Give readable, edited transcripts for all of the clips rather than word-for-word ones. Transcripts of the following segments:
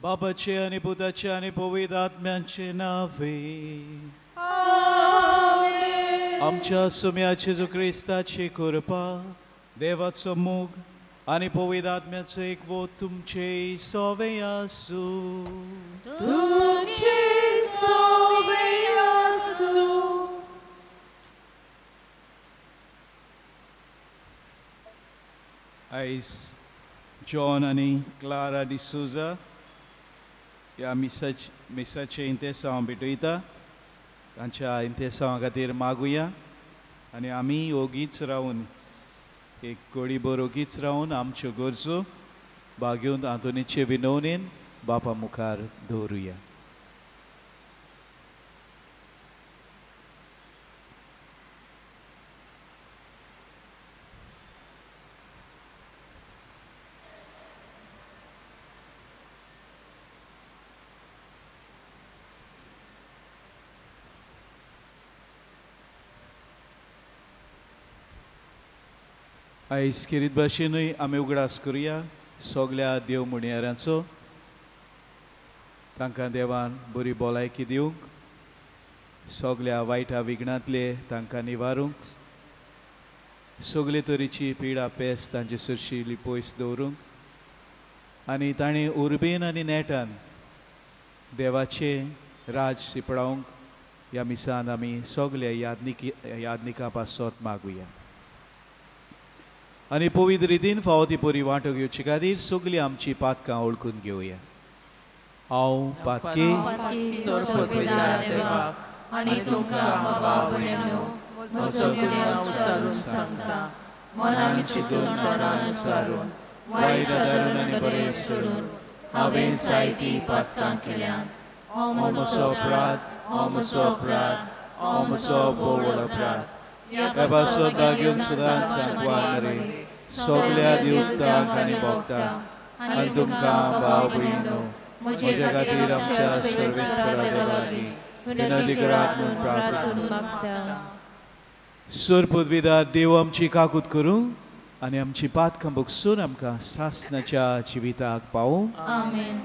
बापाचे आणि पुताचे आणि पवित्र आत्म्यांचे नावे. आमच्या सुम्याचे जो ख्रिस्ताची कृपा, देवाचो मोग आणि पवित्र आत्म्याचो एकवो तुमचे सोवे आसू. आयज जॉन आणि क्लारा डिसूजा ह्या मिसाचे इंतेसांव भेटयता. तांच्या इंतेसांवा खातीर मागुया आनी आमी ओगीच रावन एक घडीभर ओगीच रावन आमच्यो गरजो भाग्यून आंतोनीचे विनवणेन बापा मुखार दवरुया. आयज खेरीत भाशेनूय आमी उगडास करुया सगल्या देव म्हणयारांचो. तांकां देवान बरी भलायकी दिवंक, सगल्या वायटा विघ्नांतले तांकां निवारूंक, सगले तरेची पिडा पेस्त तांचे सुरशिल्ली पयस दवरूंक आनी ताणें उर्बेन आनी नेटान देवाचे राज शिपडावंक ह्या मिसान आमी सगल्या यादनिका पासत मागुया. आनी पवित्र रितीन फावो ती बरी वांटो घेवचे खातीर सगलीं आमची पातकां ओळखून घेवया. हांव पातकी आनी तुमकां भाव भयणीनो म्हजो गुन्यांव उच्चारून सांगता. मनाची चिंतून तोंडान सारून वायट आदारून आनी बरें सोडून हांवें जायतीं पातकां केल्यात. हो म्हजो अपराध, हो म्हजो अपराध, हो म्हजो बोड अपराध. ह्या पासत घेवन सुदां सांगवार रे सगल्या दिवतांक आनी भोगतांक आनी तुमकां भाव भयणीनो म्हजे खातीर आमच्या सर्वेस्परा देवाली विनंती करात म्हूण प्रार्थना. सुर पदवीदार देव आमची काकूत करूं आनी आमची पातकां भोगसून आमकां सासणाच्या जिविताक पावूं. आमेन.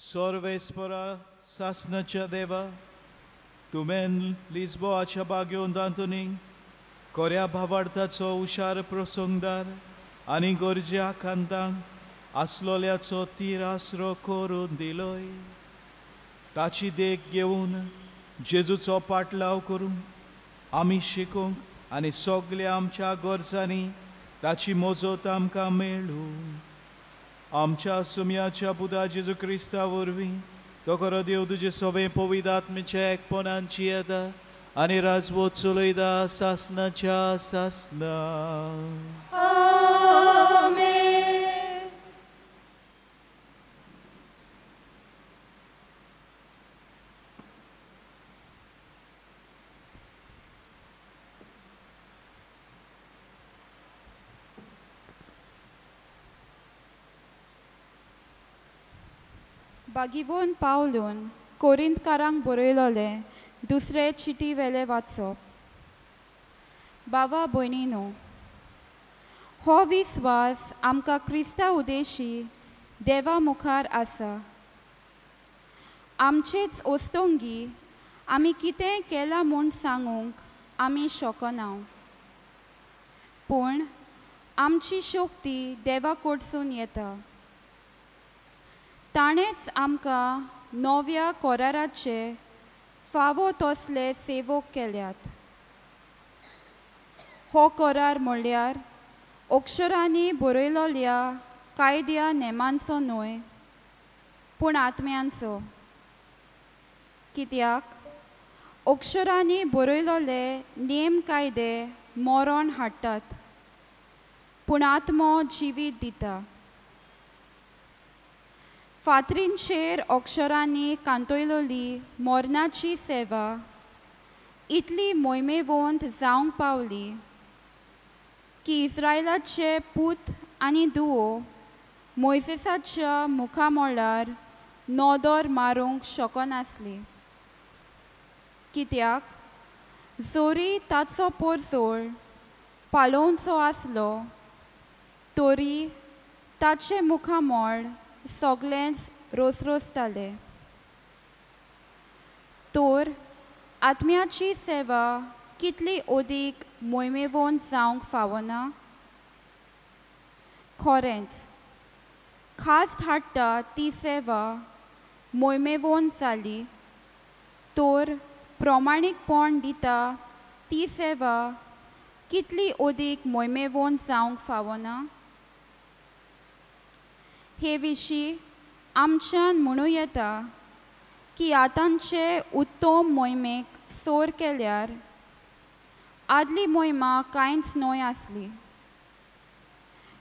सर्वेस्परा सासणाच्या देवा, तुवें लिस्बोआच्या बागेंत दांतोनीक कोऱ्या भावार्थाचो हुशार प्रसंगदार आनी गरज्या कांतांक आसलोल्याचो तीर आसरो करून दिलोय. ताची देख घेवन जेजूचो पाटलाव करूंक आमी शिकूंक आनी सगल्या आमच्या गरजांनी ताची मोजत आमकां मेळूं. आमच्या सुम्याच्या पुता जेजू क्रिस्ता वरवीं तो खरो देव तुजे सवे पवित्र आत्म्याच्या एकपणांची येता आनी राजवट चलयता सासणाच्या सासना. बागिवून पावलून कोरिंतकारांक बरयलोले दुसरे चिटी वेले वाचप. बावा भयणीनो, हो विस्वास आमकां क्रिस्ता उदेशी देवा मुखार आसा. आमचेच ओस्तोंगी आमी कितें केलां म्हूण सांगूंक आमी शकना, पूण आमची शक्ती देवा कडसून येता. ताणेंच आमकां नव्या कोराराचे फावो तसले सेवक केल्यात. हो कोरार म्हणल्यार अक्षरांनी बरयलोल्या कायद्या नेमांचो न्हय, पूण आत्म्यांचो. कित्याक अक्षरांनी बरयलोले नेम कायदे मरण हाडटात, पूण आत्मो जिवीत दिता. फातरींचेर अक्षरांनी कांतयलोली मरणाची सेवा इतली मोहिमेवंत जावंक पावली की इस्रायलाचे पूत आनी धुवो मोइसेसाच्या मुखामोळार नोदोर मारूंक शकनासली. कित्याक जोरी ताचो पोरजोळ पालोवचो आसलो तरी ताचे मुखामोळ सगळेंच रोसरोसताले. तर आत्म्याची सेवा कितली अदीक मोहिमेवंत जावंक फावना. खरेंच खास्ट हाडटा ती सेवा मोहिमेवंत जाली, तर प्रमाणीकपण दिता ती सेवा कितली अदीक मोहिमेवंत जावंक फावना. हे विशीं आमच्यान म्हणूं येता की आतांचे उत्तम मोहिमेक सोर केल्यार आदली मोहिमा कांयच न्हय आसली.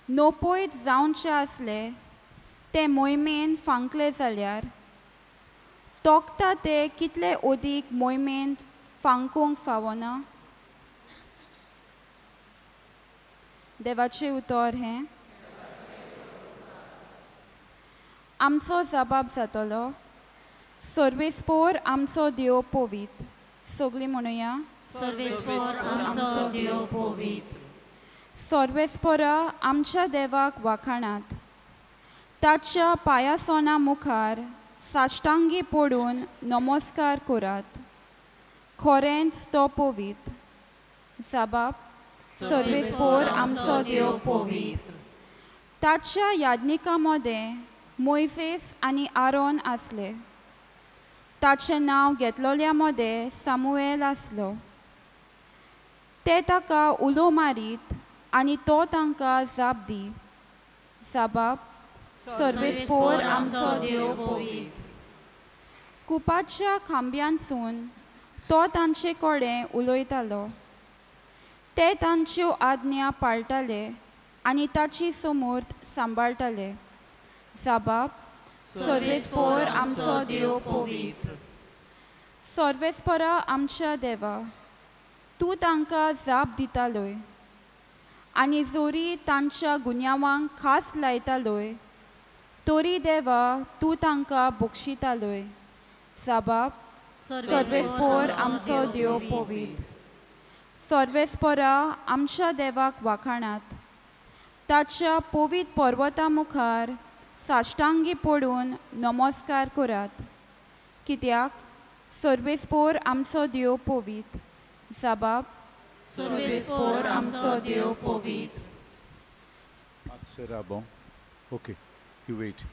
नोपयत जावचे आसले ते मोहिमेन फांकले जाल्यार तोखता ते कितले अदीक मोहिमेंत फांकूंक फावना. देवाचें उतर हें. आमचो जबाब जातलो, सर्वेस्पोर आमचो देव पोवीत. सगळीं म्हणुया, सर्वेस्पोर आमचो देव पोवीत. सर्वेस्पोरा आमच्या देवाक वाखाणात. ताच्या पायासोना मुखार साश्टांगी पडून नमस्कार करात. खरेंच तो पोवीत. जबाब, सर्वेस्पोर आमचो देव पोवीत. ताच्या याज्ञिकां मदें मोइसेस आनी आरोन आसले. ताचें नांव घेतलोल्या मदें सामुएल आसलो. ते ताका उलो मारीत आनी तो तांकां जाप दी. जबाब, सर्वेस्पोर आमचो देव पोवीत. कुपाच्या खांब्यांसून तो तांचे कडेन उलयतालो. ते तांच्यो आज्ञा पाळटाले आनी ताची समूर्त सांबाळटाले. जबाब, सर्वेस्पोर आमचो देव पोवीत. सर्वेस्पोरा आमच्या देवा, तूं तांकां जाप दितालोय आनी जोरी तांच्या गुन्यांवांक खास लायतालोय तरी देवा तूं तांकां बक्षितालोय. जबाब, सर्वेस्पोर आमचो देव पोवीत. सर्वेस्पोरा आमच्या देवाक वाखाणात. ताच्या पवित पर्वता मुखार साश्टांगी पडून नमस्कार करात. कित्याक सर्वेस्पोर आमचो देव पोवीत. जबाब, सर्वेस्पोर आमचो देव पोवीत. Será bom? Ok, you wait.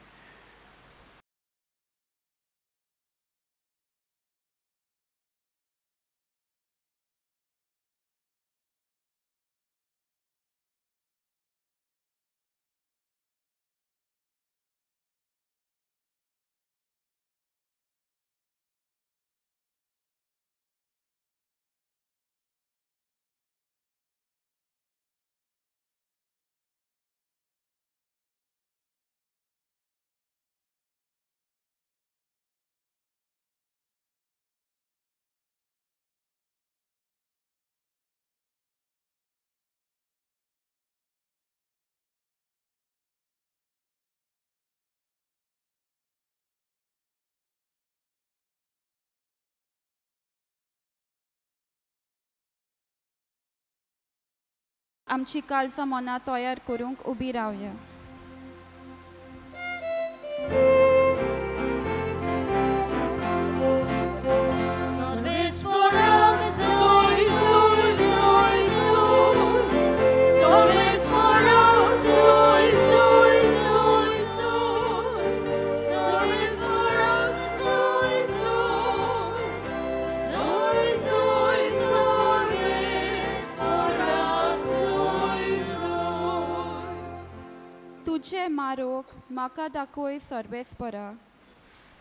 आमची काळजां मनां तयार करूंक उबी रावया. तुझे मारोक म्हाका दाखय सर्वेस्परा.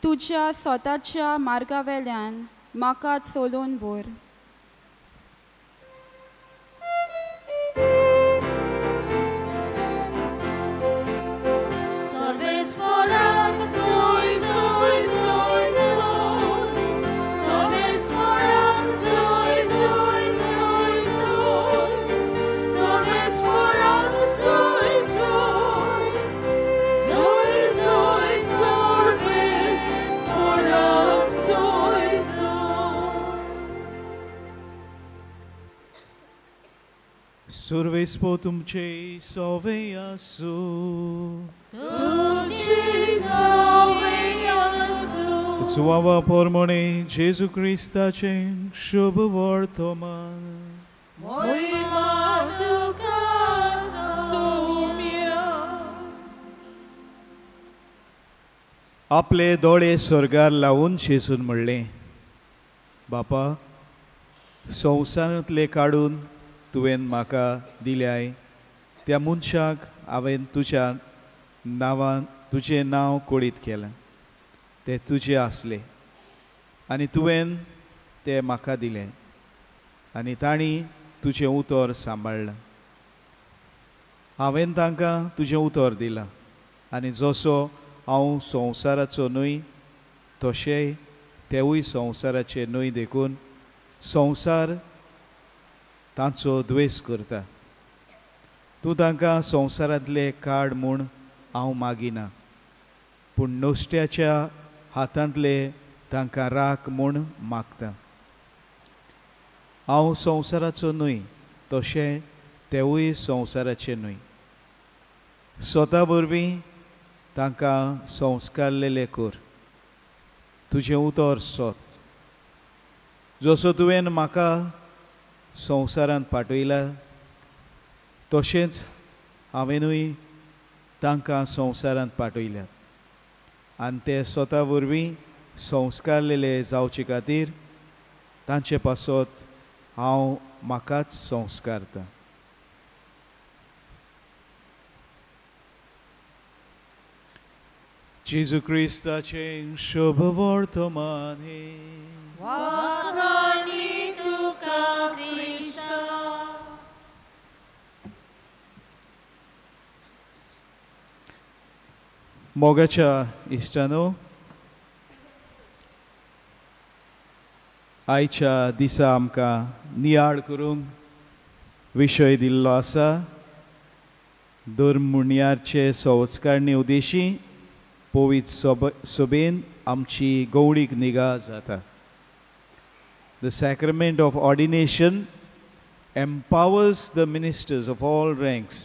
तुज्या स्वताच्या मार्गावेल्यान म्हाका चलोवन व्हर. Surveispo तुमचे सोवे आसू. सुवावा पोरमोणे जेजू क्रिस्ताचे शुभ वर्तमान. आपले दोळे स्वर्गार लावून जेजून म्हणलें, बापा, संवसारांतले काडून तुवें म्हाका दिल्याय त्या मनशाक हांवें तुज्या नांवान तुजें नांव कोडीत केलें. ते तुजें आसले आनी तुवें तें म्हाका दिलें आनी तांणी तुजें उतर सांबाळ्ळां. हांवें तांकां तुजें उतर दिलां आनी जसो हांव संवसाराचो न्हय तशेंय तेवूय संवसाराचे न्हय देखून संवसार तांचो द्वेस करता. तूं तांकां संवसारांतले काड म्हूण हांव मागिना, पूण नोश्ट्याच्या हातांतले तांकां राख म्हूण मागता. हांव संवसाराचो न्हय तशें तेवूय संवसाराचे न्हय. स्वता वरवीं तांकां संस्कारलेले कर. तुजें उतर सोद. जसो तुवें म्हाका संवसारांत पाठयला तशेंच हांवेनूय तांकां संवसारांत पाठयल्यात आनी ते स्वता वरवीं संस्कारलेले जावचे खातीर तांचे पासत हांव म्हाकाच संस्कारता. जेजू क्रिस्ताचे शुभ वर्तमान हे. मोगाच्या इश्टानो, आयच्या दिसा आमकां नियाळ करूंक विशय दिल्लो आसा. धर्मुण्याचे संस्कारणी उद्देशी पवित्र सभेन आमची गवळीक निगा जाता. The sacrament of ordination empowers the ministers of all ranks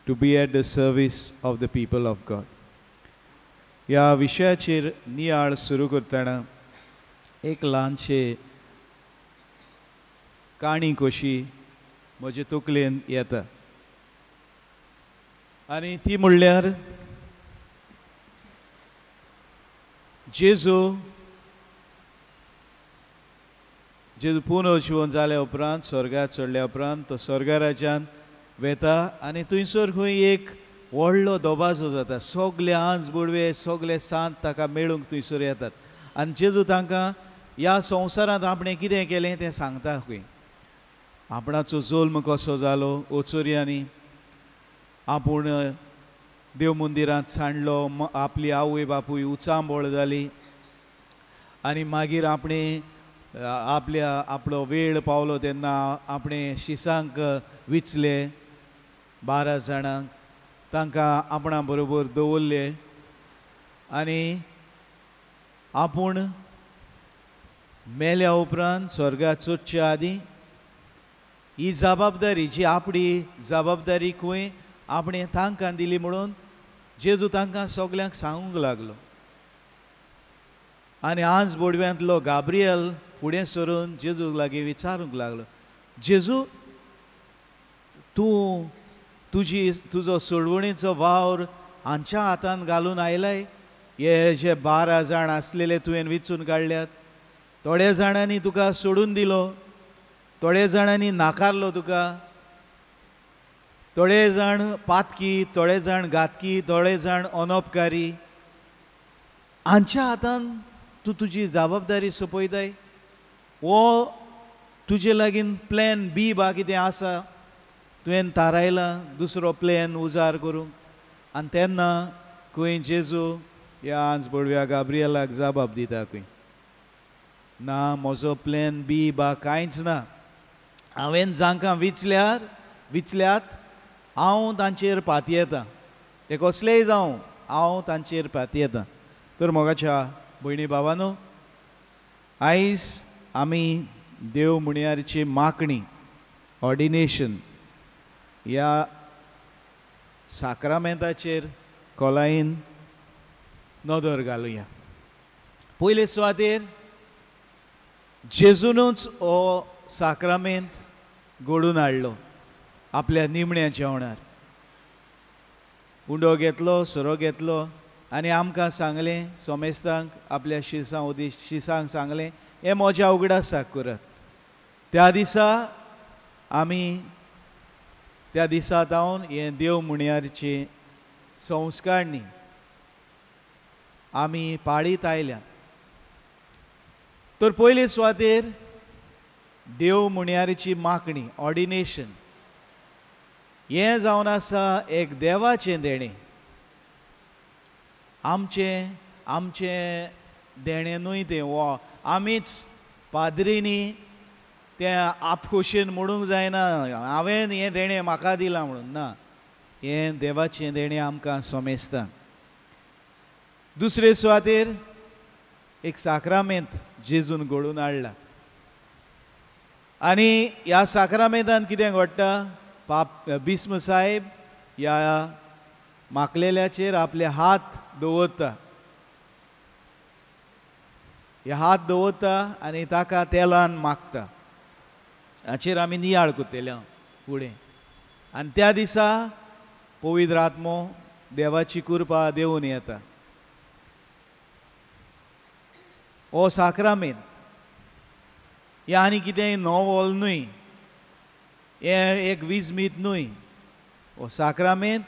to be at the service of the people of God. ह्या विशयाचेर नियाळ सुरू करतना एक ल्हानशे काणी कशी म्हजे तकलेन येता आनी ती म्हणल्यार जेजू पुनर्जीवन जाल्या उपरांत स्वर्गात चडल्या उपरांत तो स्वर्गा राज्यांत वेता आनी थंयसर खंय एक व्हडलो दोबाजो जाता. सगळे आंज बुडवे सगळे सांत ताका मेळूंक थंयसर येतात आनी जेजू तांकां ह्या संवसारांत आपणें कितें केलें तें सांगता. खंय आपणाचो जल्म कसो जालो, ओचोऱ्यांनी आपूण देव मंदिरांत सांडलो, आपली आवय बापूय उचांबळ जाली आनी मागीर आपणें आपलो वेळ पावलो तेन्ना आपणें शिसांक विचले 12 जाणांक, तांकां आपणा बरोबर दवरले आनी आपूण मेल्या उपरांत स्वर्गात चडच्या आदीं ही जबाबदारी जी आपली जबाबदारी खंय आपणे तांकां दिली म्हणून जेजू तांकां सगल्यांक सांगूंक लागलो. आनी आज बोडव्यांतलो गाब्रियल फुडें सरून जेजूक लागीं विचारूंक लागलो, जेजू तूं तुजो सोडवणीचो वावर हांच्या हातान घालून आयलाय. हे जे 12 जाण आसलेले तुवें विचून काडल्यात. थोड्या जाणांनी तुका सोडून दिलो, थोड्या जाणांनी नाकारलो तुका. थोडे जाण पातकी, थोडे जाण घातकी, थोडे जाण अनौपकारी. हांच्या हातान तूं तुजी जबाबदारी सोंपयताय. वो तुजे लागीं प्लॅन बी बा कितें आसा, तुवें थारायला दुसरो प्लॅन उजार करूंक. आनी तेन्ना खंय जेजू ह्या आज बोडव्या गाब्रियलाक जबाब दिता खंय, ना म्हजो प्लॅन बी बा कांयच ना. हांवें जांकां विचल्यात हांव तांचेर फाती येता. ते कसलेय जावं हांव तांचेर फाती येता. तर मोगाच्या भयणी भावांनो, आयज आमी देव मुणयारची मागणी ऑर्डिनेशन ह्या साक्रामेंताचेर खोलायेन नदर घालुया. पयले सुवातेर जेजूनच हो साक्रामेंत घडून हाडलो आपल्या निमण्या जेवणार. उंडो घेतलो, सोरो घेतलो आनी आमकां सांगलें, सोमेस्तांक आपल्या शिसांक सांगलें, हें म्हज्या उगडासाक करात. त्या दिसा जावन हें देव मुणयारची संस्कारणी आमी पाळीत आयल्या. तर पयले सुवातेर देव मुणयारची मागणी ऑर्डिनेशन हें जावन आसा एक देवाचें देणें. आमचें देणें न्हय तें. वो आमीच पाद्रीनी तें आपखुशीन म्हणूंक जायना हांवें हें देणें म्हाका दिलां म्हणून. ना, हें देवाचें देणें आमकां सोमेस्ता. दुसरे सुवातेर एक साक्रामेंत जेजून घडून हाडला. आनी ह्या साक्रामेंतान कितें घडटा, बिस्म साहेब ह्या माकलेल्याचेर आपले हात दवरता. हे हात दवरता आनी ताका तेलान मागता. हाचेर आमी नियाळ कोत्तेले फुडें. आनी त्या दिसा पवित्र आत्मो देवाची कृपा देवून येता. हो साक्रामेंत हे आनी कितेंय नोवल न्हय, हें एक विजमीत न्हय. हो साक्रामेंत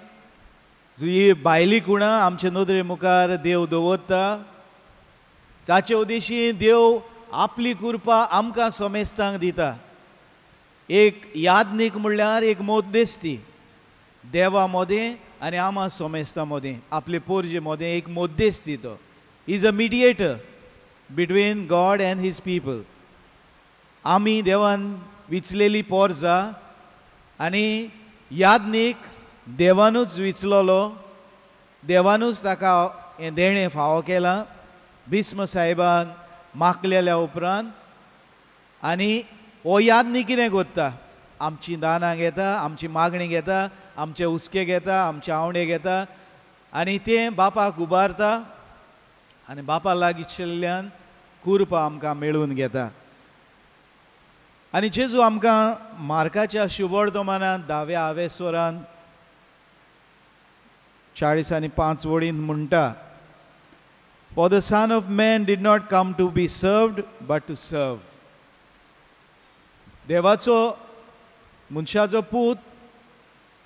ही भायली कुणां आमचे नदरे मुखार देव दवरता. जाचे उद्देशी देव आपली कृपा आमकां सोमेस्तांक दिता. एक यादनीक म्हणल्यार एक मोद्देस्ती देवा मदें आनी आमा सोमेस्ता मदें, आपले पोरजे मदें एक मोद्देस्ती. तो is a mediator between God and his people. आमी देवान विचलेली पोरजां आनी यादनीक देवानूच विचलोलो, देवानूच ताका हें देणें फावो केलां बिस्म साहेबान मागलेल्या उपरांत. आनी हो यादनीक कितें करता, आमची दानां घेता, आमची मागणी घेता, आमचे उस्के घेता, आमचे आवडे घेता आनी तें बापाक उबारता आनी बापा लागींच्यान कृपा आमकां मेळून घेता. आनी जेजू आमकां मार्काच्या शुभवर्तमानांत 10व्या आवेस्वरांत 40:5 म्हणटा, For the Son of Man did not come to be served, but to serve. देवाचो मनशाचो पूत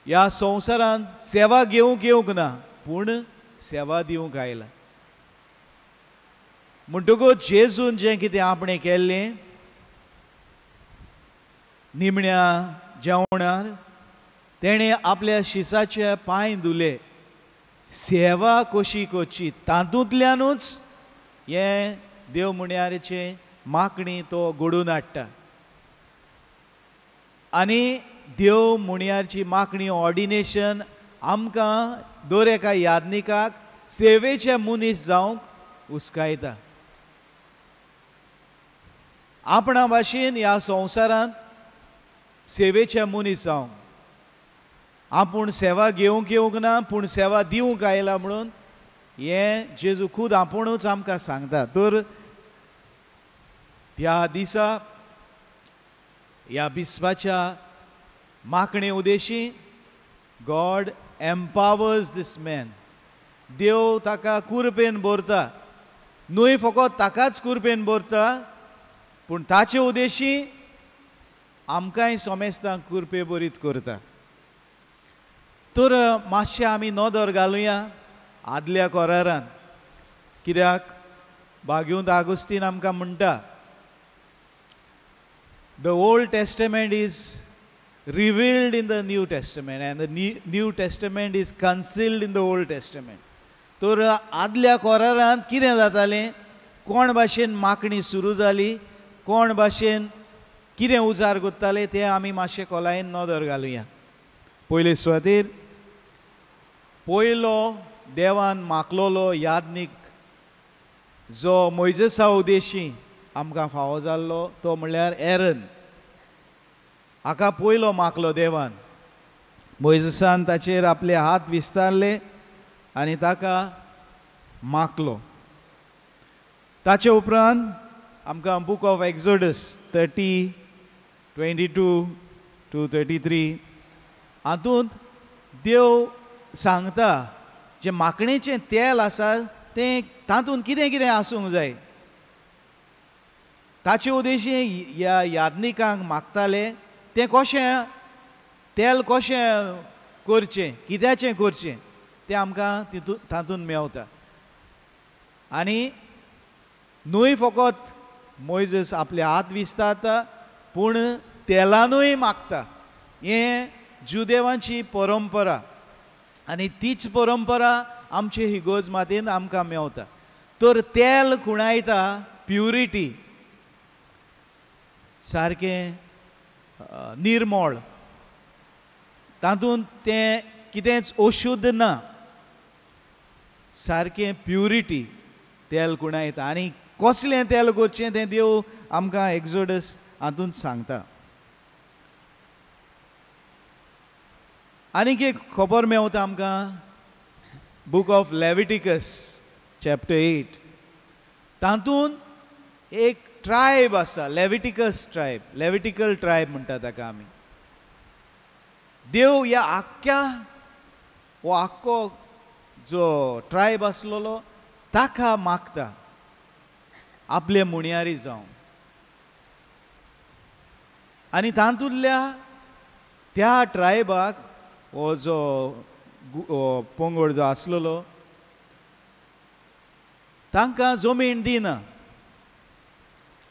ह्या संवसारांत सेवा घेवंक ना, पूण सेवा दिवंक आयला. म्हणटकूच जेजून जें कितें आपणें केल्लें निमण्या जेवणार, तेणें आपल्या शिसाचे पांय धुले. सेवा कशी करची तातूंतल्यानूच हें देव मुणयारचे मागणी तो घडून हाडटा. आनी देव मुणयारची मागणी ऑर्डिनेशन आमकां दर एका यादनिकाक सेवेचे मनीस जावंक उस्कायता. आपणा भाशेन ह्या संवसारांत सेवेचे मनीस हांव आपूण सेवा घेवंक येवंक ना पूण सेवा दिवंक आयला म्हणून हें जेजू खूद आपुणूच आमकां सांगता. तर त्या दिसा ह्या बिस्वाच्या मागणे उद्देशी गॉड एम्पावर्स दीस मॅन. देव ताका कुरपेन भरता, न्हय फकत ताकाच कुरपेन भरता पूण ताचे उद्देशी आमकांय सोमेस्तांक कुरपे बरीत करता. तर मातशें आमी नदर घालुया आदल्या कोरारान, कित्याक भाग्युंत आगोस्तीन आमकां म्हणटा the old testament is revealed in the New Testament and the New Testament is concealed in the Old Testament. तर आदल्या कोरारांत कितें जातालें, कोण भाशेन मागणी सुरू जाली, कोण भाशेन कितें उजार करताले तें आमी मातशें खोलायेन नदर घालुया. पयले सुवातेर पयलो देवान मागलोलो याज्ञीक जो मोइजेसा उद्देशी आमकां फावो जाल्लो तो म्हणल्यार एरन. हाका पयलो मागलो देवान. मोइजेसान ताचेर आपले हात विस्तारले आनी ताका मागलो. ताचे उपरांत आमकां बूक ऑफ एक्झोडस 30:22-33 हातूंत देव सांगता जे मागणेचें तेल आसा तें तातूंत कितें कितें आसूंक जाय. ताचे उद्देशी ह्या याज्ञिकांक मागताले तें कशें तेल कशें करचें, कित्याचें करचें तें आमकां तातूंत मेवता. आनी न्हय फकत मोइजेस आपले हात विस्तारता पूण तेलानूय मागता. हें जुदेवांची परंपरा आनी तीच परंपरा आमचे हिगोज मातेन आमकां मेवता. तर तेल खुणायता प्युरिटी, सारकें निर्मळ, तातूंत तें कितेंच अशुद्ध ना, सारकें प्युरिटी तेल खुणायता. आनी कसलें तेल करचें तें देव आमकां एक्झोडस हातूंत सांगता. आनीक एक खबर मेवता आमकां बूक ऑफ लेविटिकस चॅप्टर 8. तातूंत एक ट्रायब आसा, लेविटिकस ट्रायब, लेविटिकल ट्रायब म्हणटा ताका आमी. देव ह्या आख्खो जो ट्रायब आसलोलो ताका मागता आपले मुणयारी जावन. आनी तातूंतल्या त्या ट्रायबाक हो जो पंगड जो आसलोलो तांकां जमीन दिना.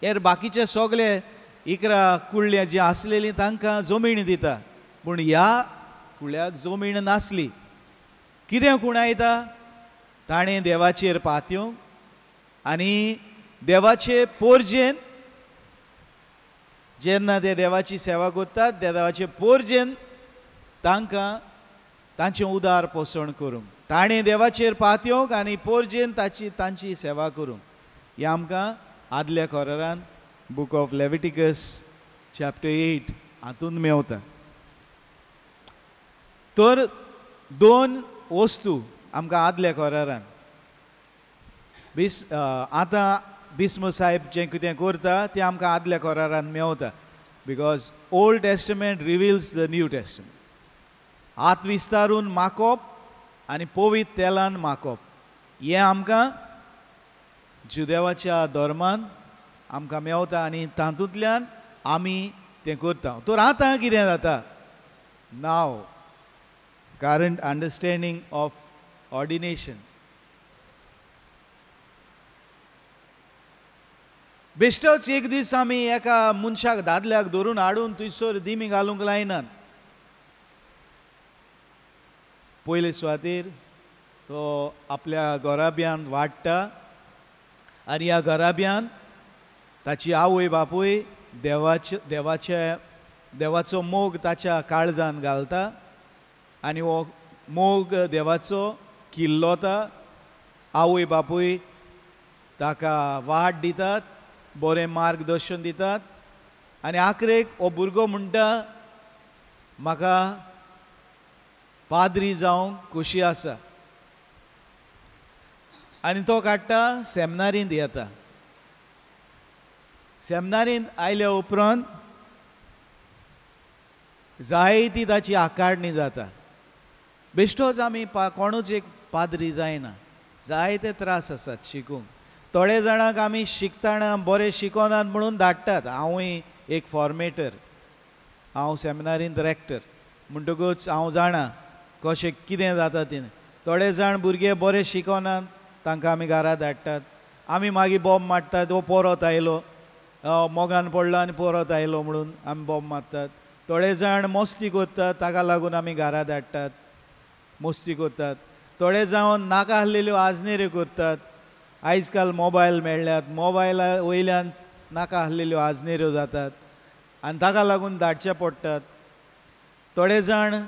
हेर बाकीचे सगळे इकरा कुळ्ळे जी आसलेलीं तांकां जमीन दिता पूण ह्या कुळ्याक जमीन नासली. कितें खुणायता, ताणें देवाचेर पातयो आनी देवाचे पोरजेन जेन्ना ते देवाची सेवा करतात त्या देवाचे पोरजेन तांकां तांचें उदार पोसण करूंक, ताणें देवाचेर पातयोंक आनी पोरजेन तांची सेवा करूंक. हें आमकां आदल्या कोरारान बूक ऑफ लेविटिकस चॅप्टर 8 हातूंत मेवता. तर दोन वस्तू आमकां आदल्या कोरारान आतां बिस्म साहेब जें कितें करता तें आमकां आदल्या कोरारान मेवता. Because old testament reveals the new testament. हात विस्तारून मागप आनी पवित्र तेलान मागप हें आमकां जुदेवाच्या धर्मान आमकां मेवता आनी तातूंतल्यान आमी तें करता. तर आतां कितें जाता, नाव current understanding of ordination. बेश्टोच एक दीस आमी एका मनशाक दादल्याक धरून हाडून थंयसर दिमी घालूंक लायनात. पयले सुवातेर तो आपल्या घराब्यान वाडटा आनी ह्या घराब्यान ताची आवय बापूय देवाचो मोग ताच्या काळजान घालता आनी हो मोग देवाचो किल्लोता. आवय बापूय ताका वाट दितात, बरें मार्गदर्शन दितात आनी आखरेक हो भुरगो म्हणटा म्हाका पाद्री जावंक खोशी आसा आनी तो काडटा सेमिनारींत येता. सेमिनारींत आयल्या उपरांत जायती ताची आकाडणी जाता. बेश्टोच आमी कोणूच एक पाद्री जायना, जायते त्रास आसात शिकूंक. थोडे जाणांक आमी शिकतना बरें शिकोनात म्हणून धाडटात. हांवूय एक फॉर्मेटर, हांव सेमिनारींत रॅक्टर म्हणटकूच हांव जाणा कशें कितें जाता तें. थोडे जाण भुरगे बरे शिकोनात, तांकां आमी घरा धाडटात. आमी मागीर बॉम्ब मारतात, वो परत आयलो, मोगान पडलो आनी परत आयलो म्हणून आमी बॉम्ब मारतात. थोडे जाण मस्ती करतात, ताका लागून आमी घरा धाडटात, मस्ती करतात. थोडे जावन नाका आसलेल्यो आजनेऱ्यो करतात. आयज काल मोबायल मेळ्ळ्यात, मोबायला वयल्यान नाका आसलेल्यो आजनेऱ्यो जातात आनी ताका लागून धाडचे पडटात. थोडे जाण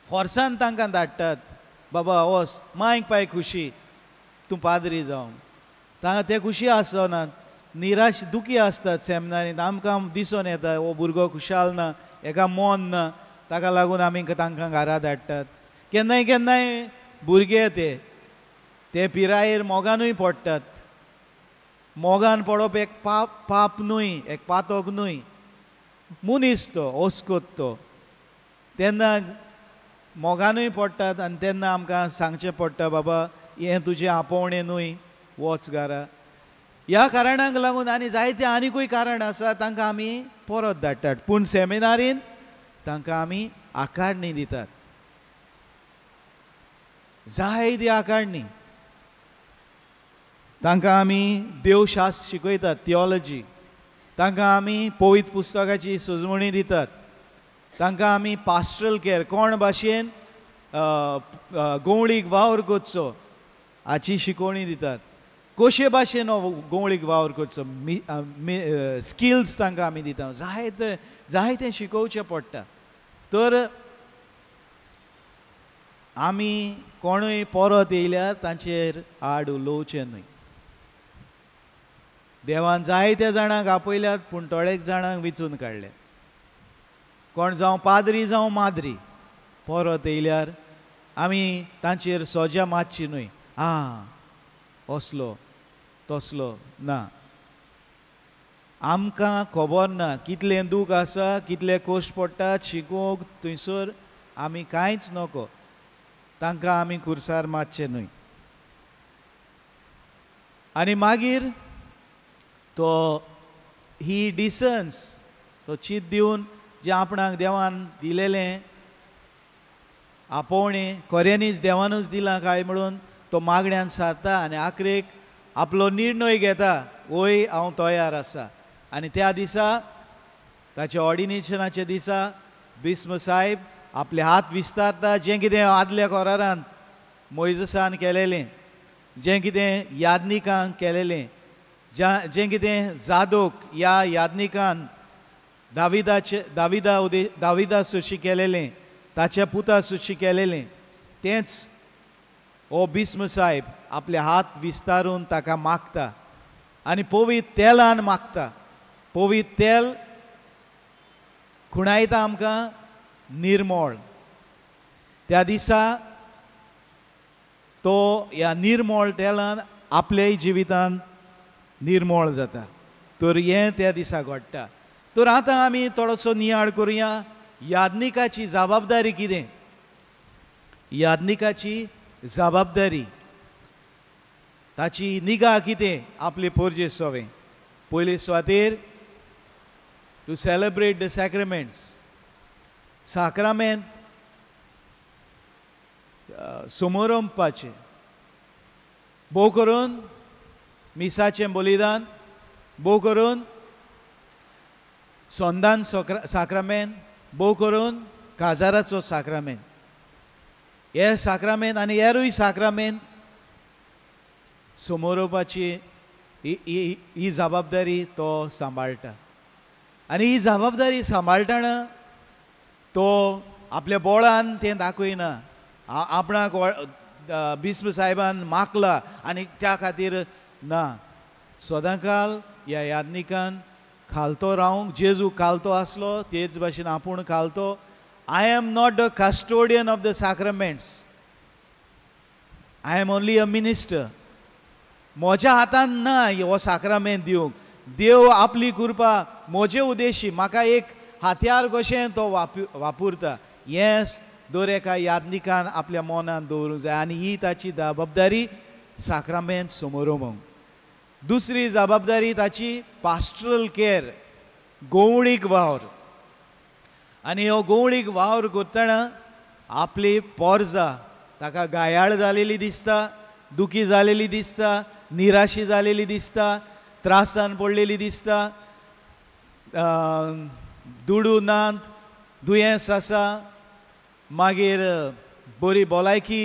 फोर्सान तांकां धाडटात, बाबा वच मांयक पाय खुशी तूं पाद्री जावं. तांकां ते खुशी आसनात, निराश दुखी आसतात. सेमिनारींत आमकां दिसून येता हो भुरगो खुशाल ना, हेका मोन ना, ताका लागून आमी तांकां घरा धाडटात. केन्नाय केन्नाय भुरगे ते पिरायेर मोगानूय पडटात. मोगान पडप एक पाप न्हय, एक पातक न्हय, मनीस तो, ओस्कोत तो. तेन्ना मोगानूय पडटात आनी तेन्ना आमकां सांगचें पडटा, बाबा हें तुजें आपोवणें न्हय, वच घरा. ह्या कारणांक लागून आनी जायते आनिकूय कारण आसा, तांकां आमी परत धाडटात. पूण सेमिनारींत तांकां आमी आकाडणी दितात, जायती आकाडणी. तांकां आमी देवशास्त्र शिकयतात, थियोलॉजी. तांकां आमी पवित्र पुस्तकाची सुजवणी दितात. तांकां आमी पास्टरल केअर, कोण भाशेन गोवळीक वावर करचो हाची शिकोवणी दितात. कशे भाशेन गोवळीक वावर करचो, स्किल्स तांकां आमी दिता. जायते शिकोवचें पडटा. तर आमी कोणूय परत येयल्यार तांचेर आड उलोवचें न्हय. देवान जायत्या जाणांक आपयल्यात, पूण थोड्याच जाणांक विचून काडल्यात. कोण जावं पाद्री जावं माद्री परत येयल्यार आमी तांचेर सोज्या मातची न्हय, असलो तसलो ना. आमकां खबर ना कितलें दूख आसा, कितले कश्ट पडटात शिकूंक. थंयसर आमी कांयच नको, तांकां आमी खुर्सार मातचें न्हय. आनी मागीर तो ही डिसन्स, तो चीत दिवन जें आपणाक देवान दिलेलें आपोवणें खऱ्यांनीच देवानूच दिलां काय म्हणून तो मागण्यांत सारता आनी आखरेक आपलो निर्णय घेता, वय हांव तयार आसा. आनी त्या दिसा, ताच्या ऑर्डिनेशनाच्या दिसा, बिस्म साहेब आपले हात विस्तारता. जें कितें आदल्या कोरारांत मोइजसान केलेलें, जें कितें यादनिकांक केलेलें, जें कितें जादोक ह्या यादनिकान दाविदा सुशी केलेलें, ताच्या पुता सुशी केलेलें, तेंच हो बिस्म साहेब आपले हात विस्तारून ताका मागता आनी पवित्र तेलान मागता. पवित्र तेल खुणायता आमकां निर्मळ. त्या दिसा तो ह्या निर्मळ तेलान आपल्याय जिवितांत निर्मळ जाता. तर हें त्या दिसा घडटा. तर आतां आमी थोडोसो नियाळ करुया, यादनिकाची जबाबदारी कितें. यादनिकाची जबाबदारी, ताची निगा कितें आपले पोरजे सोवें. पयले सुवातेर टू सेलेब्रेट द सॅक्रामेंट्स. साक्रामेंत समोरंपाचें, भोव करून मिसाचें बलिदान, भोव करून सोंदान साक्रामेंत, भोव करून काजाराचो साक्रामेंत. हे साक्रामेंत आनी हेरूय साक्रामेंत समोरपाची ही जबाबदारी तो सांबाळटा. आनी ही जबाबदारी सांबाळटना तो आपल्या बोळान तें दाखयना, आपणाक बिस्म साहेबान मागला आनी त्या खातीर ना. सदांकाल ह्या यादनिकान खालतो रावंक, जेजू खालतो आसलो तेच भाशेन आपूण खालतो I am not the custodian of the sacraments. I am only a minister. म्हज्या हातान ना हो साक्रामेंत दिवंक. देव आपली कृपा म्हजे उद्देशी म्हाका एक हात्यार कशें तो वापरता. हें दर एका यादनिकान आपल्या मनान दवरूंक जाय आनी ही ताची जबाबदारी साक्रामेंत समारोपांक. दुसरी जबाबदारी ताची पास्टरल केअर, गोवणीक वावर. आनी हो गोवणीक वावर करतना आपली पोरजां ताका गायाळ जालेली दिसता, दुखी जालेली दिसता, निराशी जालेली दिसता, त्रासान पडलेली दिसता, दुडू नात, दुयेंस आसा, मागीर बरी भलायकी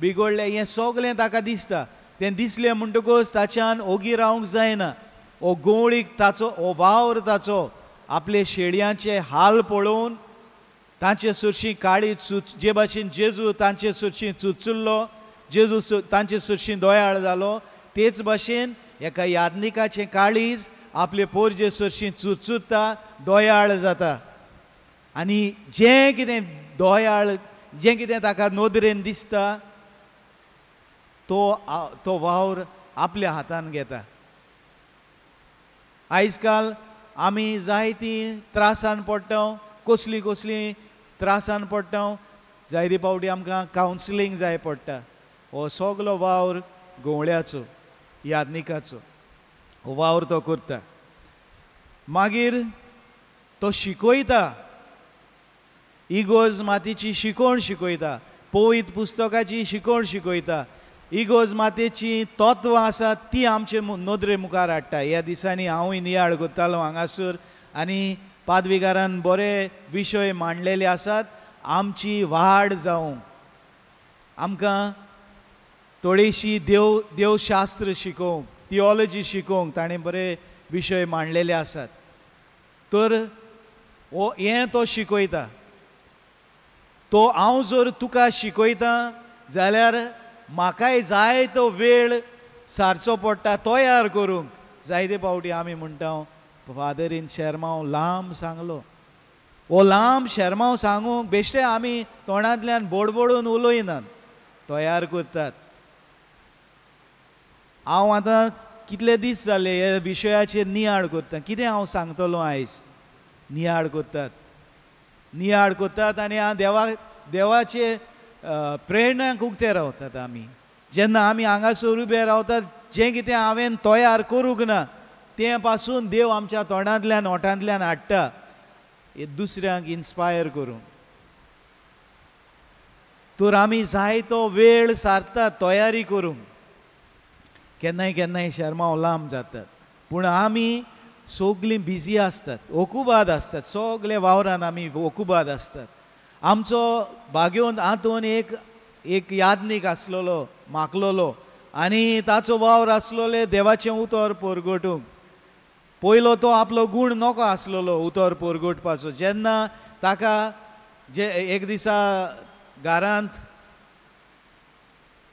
बिगडले, हें सगळें ताका दिसता. तें दिसलें म्हणटकूच ताच्यान ओगी रावंक जायना. हो गोवळीक ताचो, हो वावर ताचो आपले शेडयांचे हाल पळोवन तांचे सुरशी काळी जे भाशेन जेजू तांचे सुरशी चुचुल्लो, जेजू तांचे सुरशी दोयाळ जालो, तेच भाशेन एका यादनिकाचें काळीज आपले पोरजे सुरशी चुचुत्ता, दोयाळ जाता. आनी जें कितें दोयाळ, जें कितें ताका नोदरेन दिसता तो वावर आपल्या हातान घेता. आयज काल आमी जायतीं त्रासान पडटा, कसली कसली त्रासान पडटा, जायते फावटी आमकां कावन्सिलींग जाय पडटा. हो सगलो वावर गोवळ्याचो, यादनिकाचो हो वावर तो करता. मागीर तो शिकयता, इगोज मातीची शिकोवण शिकयता, पवित्र पुस्तकाची शिकोवण शिकयता. इगोज मातेची तत्वां आसात ती आमचे नदरे मुखार हाडटा. ह्या दिसांनी हांवूय नियाळ करतालो हांगासर आनी पादविकारान बरे विशय मांडलेले आसात. आमची वाड जावंक, आमकां थोडीशी देवशास्त्र शिकोवंक, थियोलॉजी शिकोवंक ताणें बरे विशय मांडलेले आसात. तर हें तो शिकयता. तो हांव जर तुका शिकयता जाल्यार म्हाकाय जाय तो वेळ सारचो पडटा तयार करूंक. जायते फावटी आमी म्हणटा फादरीन शर्मांव लांब सांगलो. हो लांब शर्मांव सांगूंक बेश्टे आमी तोंडांतल्यान बोडबोडून उलयनात, तयार करतात. हांव आतां कितले दीस जाले हे विशयाचेर नियाळ करता. कितें हांव सांगतलो आयज? नियाळ करतात, नियाळ करतात आनी हांव देवाचे प्रेरणांक उक्ते रावतात. आमी जेन्ना आमी हांगासर उबे रावतात, जें कितें हांवें तयार करूंक ना तें पासून देव आमच्या तोंडांतल्यान ओठांतल्यान हाडटा दुसऱ्यांक इन्स्पायर करूंक. तर आमी जाय तो वेळ सारतात तयारी करूंक. केन्नाय केन्नाय शर्मांव लांब जातात, पूण आमी सगलीं बिजी आसतात, ओकुबाद आसतात, सगळे वावरान आमी ओकुबाद आसतात. आमचो बागेवन हातून एक यादनीक आसलोलो, मागलोलो, आनी ताचो वावर आसलोले देवाचें उतर परगटूंक. पयलो तो आपलो गूण नोको आसलोलो उतर परगटपाचो. जेन्ना ताका एक दिसा घरांत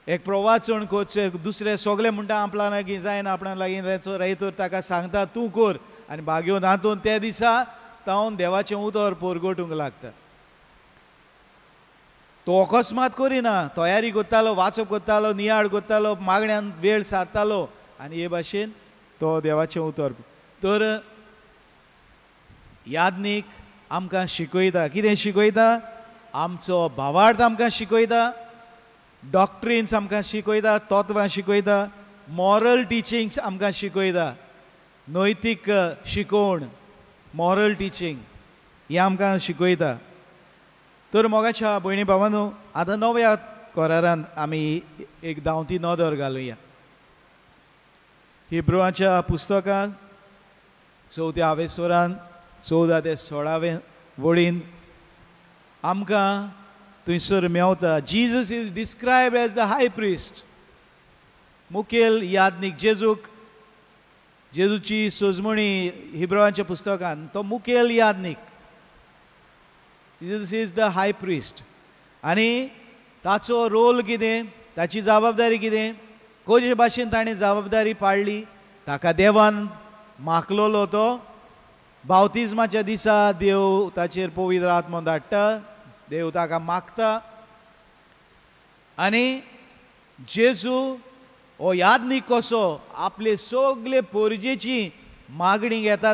एक प्रवाचण कोचे, दुसरे सगळे म्हणटा आपणा लागीं जायना, आपणा लागीं जायचो रायतर ताका सांगता तूं कर, आनी बागेवन हातून त्या दिसा तावन देवाचें उतर परगटूंक लागता. तो अकस्मात करिना, तयारी करतालो, वाचप करतालो, नियाळ करतालो, मागण्यांत वेळ सारतालो आनी हे भाशेन तो देवाचें उतर. तर यादनीक आमकां शिकयता. कितें शिकयता? आमचो भावार्थ आमकां शिकयता, डॉक्ट्रिन्स आमकां शिकयता, तत्वां शिकयता, मॉरल टिचिंग्स आमकां शिकयता, नैतीक शिकोवण, मॉरल टिचिंग हें आमकां शिकयता. तर मोगाच्या भयणी भावांनो, आतां नव्या कोरारान आमी एक धांवती नदर घालुया. हिब्रुवाच्या पुस्तकांत 4व्या आवेसोरान 14 ते 16 वळीन आमकां थंयसर मेवता Jesus is described as the high priest. मुखेल यादनीक जेजूची सोजमणी हिब्रुवाच्या पुस्तकांत तो मुखेल यादनीक. Jesus is the high priest. आनी ताचो रोल कितें, ताची जबाबदारी कितें, कशे भाशेन ताणें जबाबदारी पाळ्ळी. ताका देवान मागलोलो तो बावतिजमाच्या दिसा देव ताचेर पवित्र आत्मो धाडटा, देव ताका मागता आनी जेजू हो यादनीक कसो आपले सगळे पोरजेची मागणी घेता,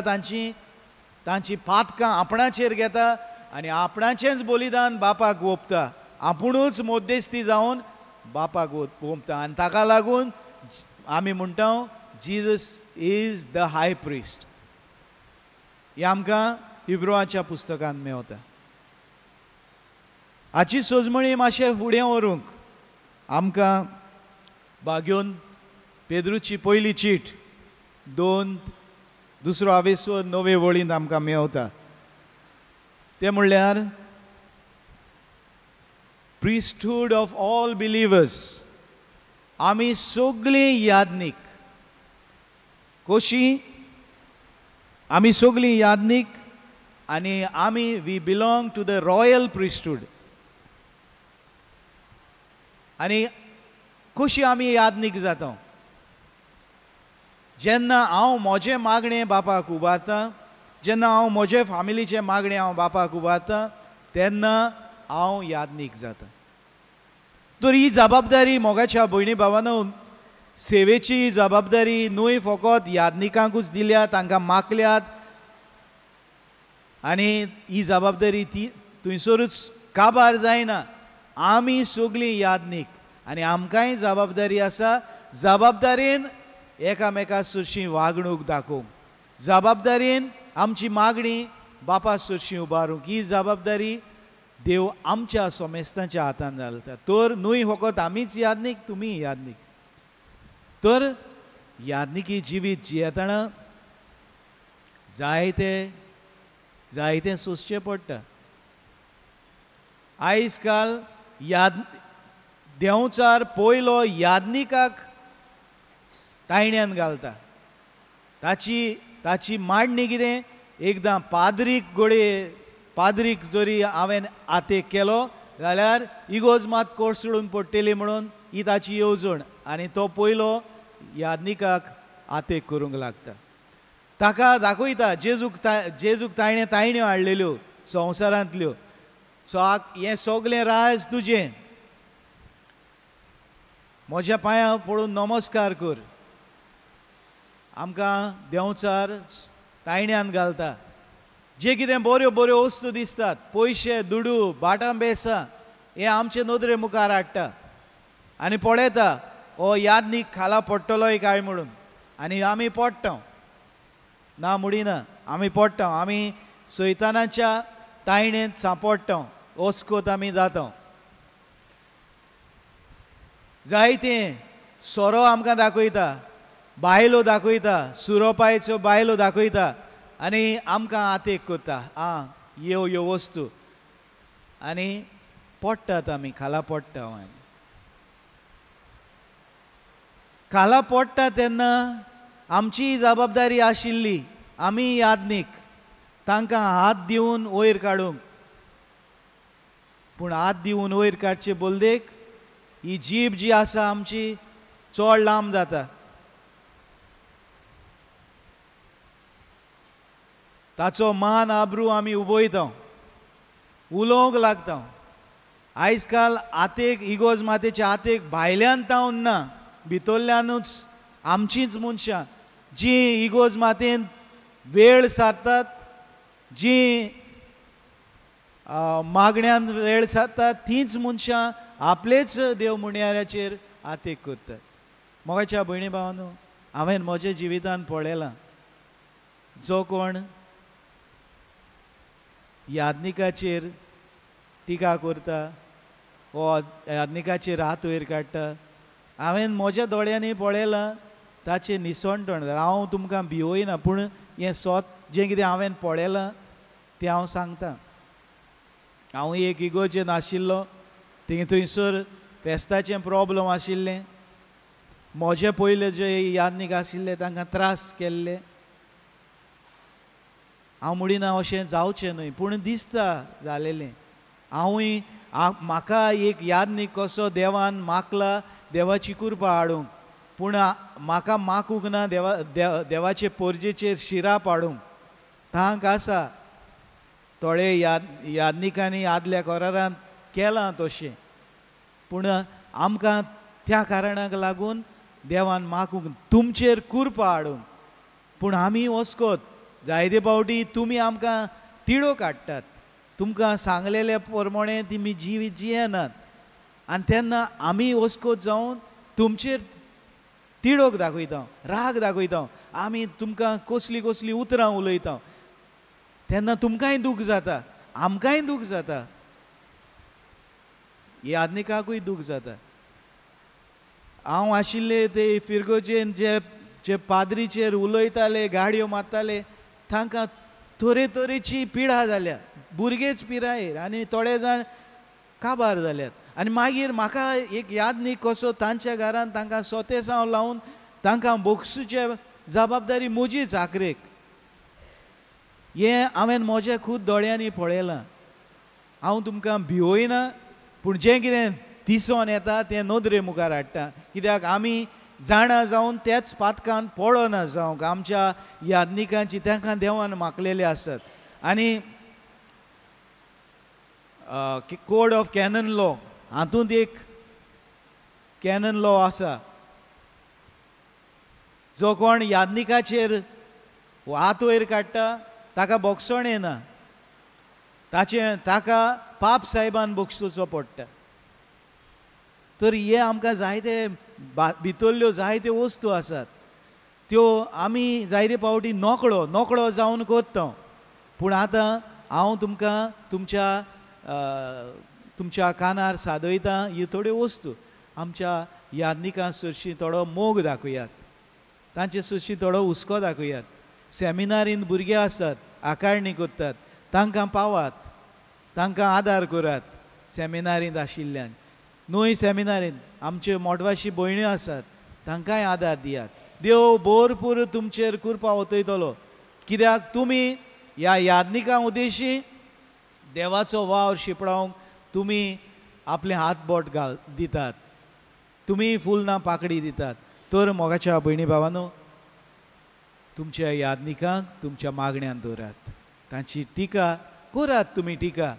तांची पातकां आपणाचेर घेता आनी आपणाचेंच बलिदान बापाक ओंपता, आपुणूच मध्यस्थी जावन बापाक ओंपता आनी ताका लागून आमी म्हणटा Jesus is the high priest. हें आमकां इब्रोवाच्या पुस्तकांत मेवता. हाची सोजमणी मातशें फुडें व्हरूंक आमकां बागेवन पेद्रूची पयली चीट 2:9 वळींत आमकां मेवता. ते म्हणल्यार प्रिस्टहूड ऑफ ऑल बिलिवर्स. आमी सगळीं यादनीक कशी, आमी सगळीं यादनीक आनी आमी we belong to the royal priesthood. आनी कशी आमी यादनीक जाता? जेन्ना हांव म्हजें मागणें बापाक उबारतां, जेन्ना हांव म्हजे फामिलीचें मागणें हांव बापाक उबारतां, तेन्ना हांव यादनीक जाता. तर ही जबाबदारी मोगाच्या भयणी भावांनो, सेवेची जबाबदारी न्हय फकत यादनिकांकूच दिल्या, तांकां मागल्यात आनी ही जबाबदारी ती थंयसरूच काबार जायना. आमी सगळीं यादनीक आनी आमकांय जबाबदारी आसा. जबाबदारेन एकामेका सरशी वागणूक दाखोवंक, जबाबदारेन आमची मागणी बापा सरशी उबारूंक, ही जबाबदारी देव आमच्या सोमेस्तांच्या हातांत घालता. तर न्हय फकत आमीच यादनीक, तुमी यादनीक. तर यादनिकी जिवीत जियेतना जायतें सोंसचें पडटा. आयज काल देंवचार पयलो यादनिकाक तायण्यान घालता. ताची मांडणी कितें? एकदां पाद्रीक जरी हांवें आतेक केलो जाल्यार इगोज मात कोसळून पडटली म्हणून ही ताची येवजण, आनी तो पयलो यादनिकाक आतेक करूंक लागता. ताका दाखयता जेजूक तायण्यो हाडलेल्यो संवसारांतल्यो. सो हें सगळें राज तुजें, म्हज्या पांयां पडून नमस्कार कर. आमकां देंवचार तायण्यान घालता. जे कितें बऱ्यो वस्तू दिसतात, पयशे, दुडू, बाटां बेसां, हें आमचे नदरे मुखार हाडटा आनी पळयता हो यादनीक खाला पडटलोय काय म्हणून, आनी आमी पडटा ना मुडिना, आमी पडटा. आमी सैतानाच्या तायणेंत सांपडटा, ओस्कोत आमी जाता. जायतें सोरो आमकां दाखयता, बायलो दाखयता, सुरोपायच्यो बायलो दाखयता आनी आमकां आतेक करता. ह्यो वस्तू आनी पडटात आमी, खाला पडटा. खाला पडटा तेन्ना आमची जबाबदारी आशिल्ली, आमी यादनीक तांकां हात दिवन वयर काडूंक. पूण हात दिवन वयर काडचे बोलदेक ही जीब जी आसा आमची चड लांब जाता. ताचो मान आब्रू आमी उबयता, उलोवंक लागता. आयज काल आतेक, इगोज मातेच्या आतेक भायल्यान तावन ना, भितरल्यानूच आमचींच मनशां जीं इगोज मातेन वेळ सारतात, जीं मागण्यांत वेळ सारतात, तींच मनशां आपलेच देव मुण्याऱ्याचेर आतेक करतात. मोगाच्या भयणी भावांनो, हांवें म्हज्या जिवितांत पळयलां जो कोण यादनिकाचेर टिका करता, वो यादनिकाचेर हात वयर काडटा, हांवें म्हज्या दोळ्यांनी पळयलां ताचें निसवणपण. हांव तुमकां भिवयना, पूण हें जें कितें हांवें पळयलां तें हांव सांगतां. हांव एक इगोजेन आशिल्लो, थंयसर फेस्ताचें प्रॉब्लम आशिल्लें. म्हजे पयले जे यादनीक आशिल्ले तांकां त्रास केल्ले. हांव म्हणिना अशें जावचें न्हय, पूण दिसता जालेलें. हांवूय म्हाका एक यादनीक कसो देवान मागला देवाची कृपा हाडूंक, पूण म्हाका मागूंक ना देवाचे पोरजेचेर शिराप हाडूंक. तांक आसा थोडे यादनिकांनी आदल्या कोरारांत केलां तशें, पूण आमकां त्या कारणाक लागून देवान मागूंक तुमचेर कृपा हाडूंक. पूण आमी वचकोत जायते फावटी तुमी आमकां तिडो काडटात, तुमकां सांगलेल्या प्रमाणे तुमी जिवीत जियेनात, आनी तेन्ना आमी वचकोत जावन तुमचेर तिडोक दाखयता, राग दाखयता, आमी तुमकां कसलीं कसलीं उतरां उलयता, तेन्ना तुमकांय दूख जाता, आमकांय दूख जाता, यादनिकाकूय दूख जाता. हांव आशिल्ले ते फिरगोचेन जे पाद्रीचेर उलयताले, गाडयो मारताले, तांकां तरेतरेची पिडा जाल्या, भुरगेच पिरायेर, आनी थोडे जाण काबार जाल्यात. आनी मागीर म्हाका एक यादनीक कसो तांच्या घरान तांकां सोतेसांव लावन तांकां बोगसूचे जबाबदारी म्हजीच आखरेक. हें हांवें म्हज्या खूद दोळ्यांनी पळयलां. हांव तुमकां भिवयना, पूण जें कितें दिसोन येता तें नदरे मुखार हाडटा, कित्याक आमी जाणा जावन त्याच पातकान पडना जावंक आमच्या यादनिकांची तांकां देवान मागलेले आसत. आनी कोड ऑफ कॅनन लॉ हातूंत एक कॅनन लॉ आसा, जो कोण यादनिकाचेर हात वयर काडटा ताका बोगसण येना, ताका पाप साहेबान बोगसूचो पडटा. तर हे आमकां जायते भितरल्यो जायत्यो वस्तू आसात, त्यो आमी जायते फावटी नोकळो जावन करता. पूण आतां हांव तुमकां तुमच्या कानार सादयता ह्यो थोड्यो वस्तू. आमच्या यादनिकां सरशी थोडो मोग दाखयात, तांचे सरशी थोडो हुस्को दाखयात. सेमिनारीन भुरगे आसात, आकारणी करतात, तांकां पावात, तांकां आदार करात. सेमिनारींत आशिल्ल्यान न्हय सेमिनारींत आमच्यो मोटवाशी भयण्यो आसात, तांकांय आदार दियात. देव भरपूर तुमचेर कृपा ओतयतलो, कित्याक तुमी ह्या यादनिकां उद्देशी देवाचो वावर शिपडावंक तुमी आपले हात बोट दितात, तुमी फुलना पाकडी दितात. तर मोगाच्या भयणी भावांनो, तुमच्या यादनिकांक तुमच्या मागण्यांत दवरात, तांची टिका करात. तुमी टिका,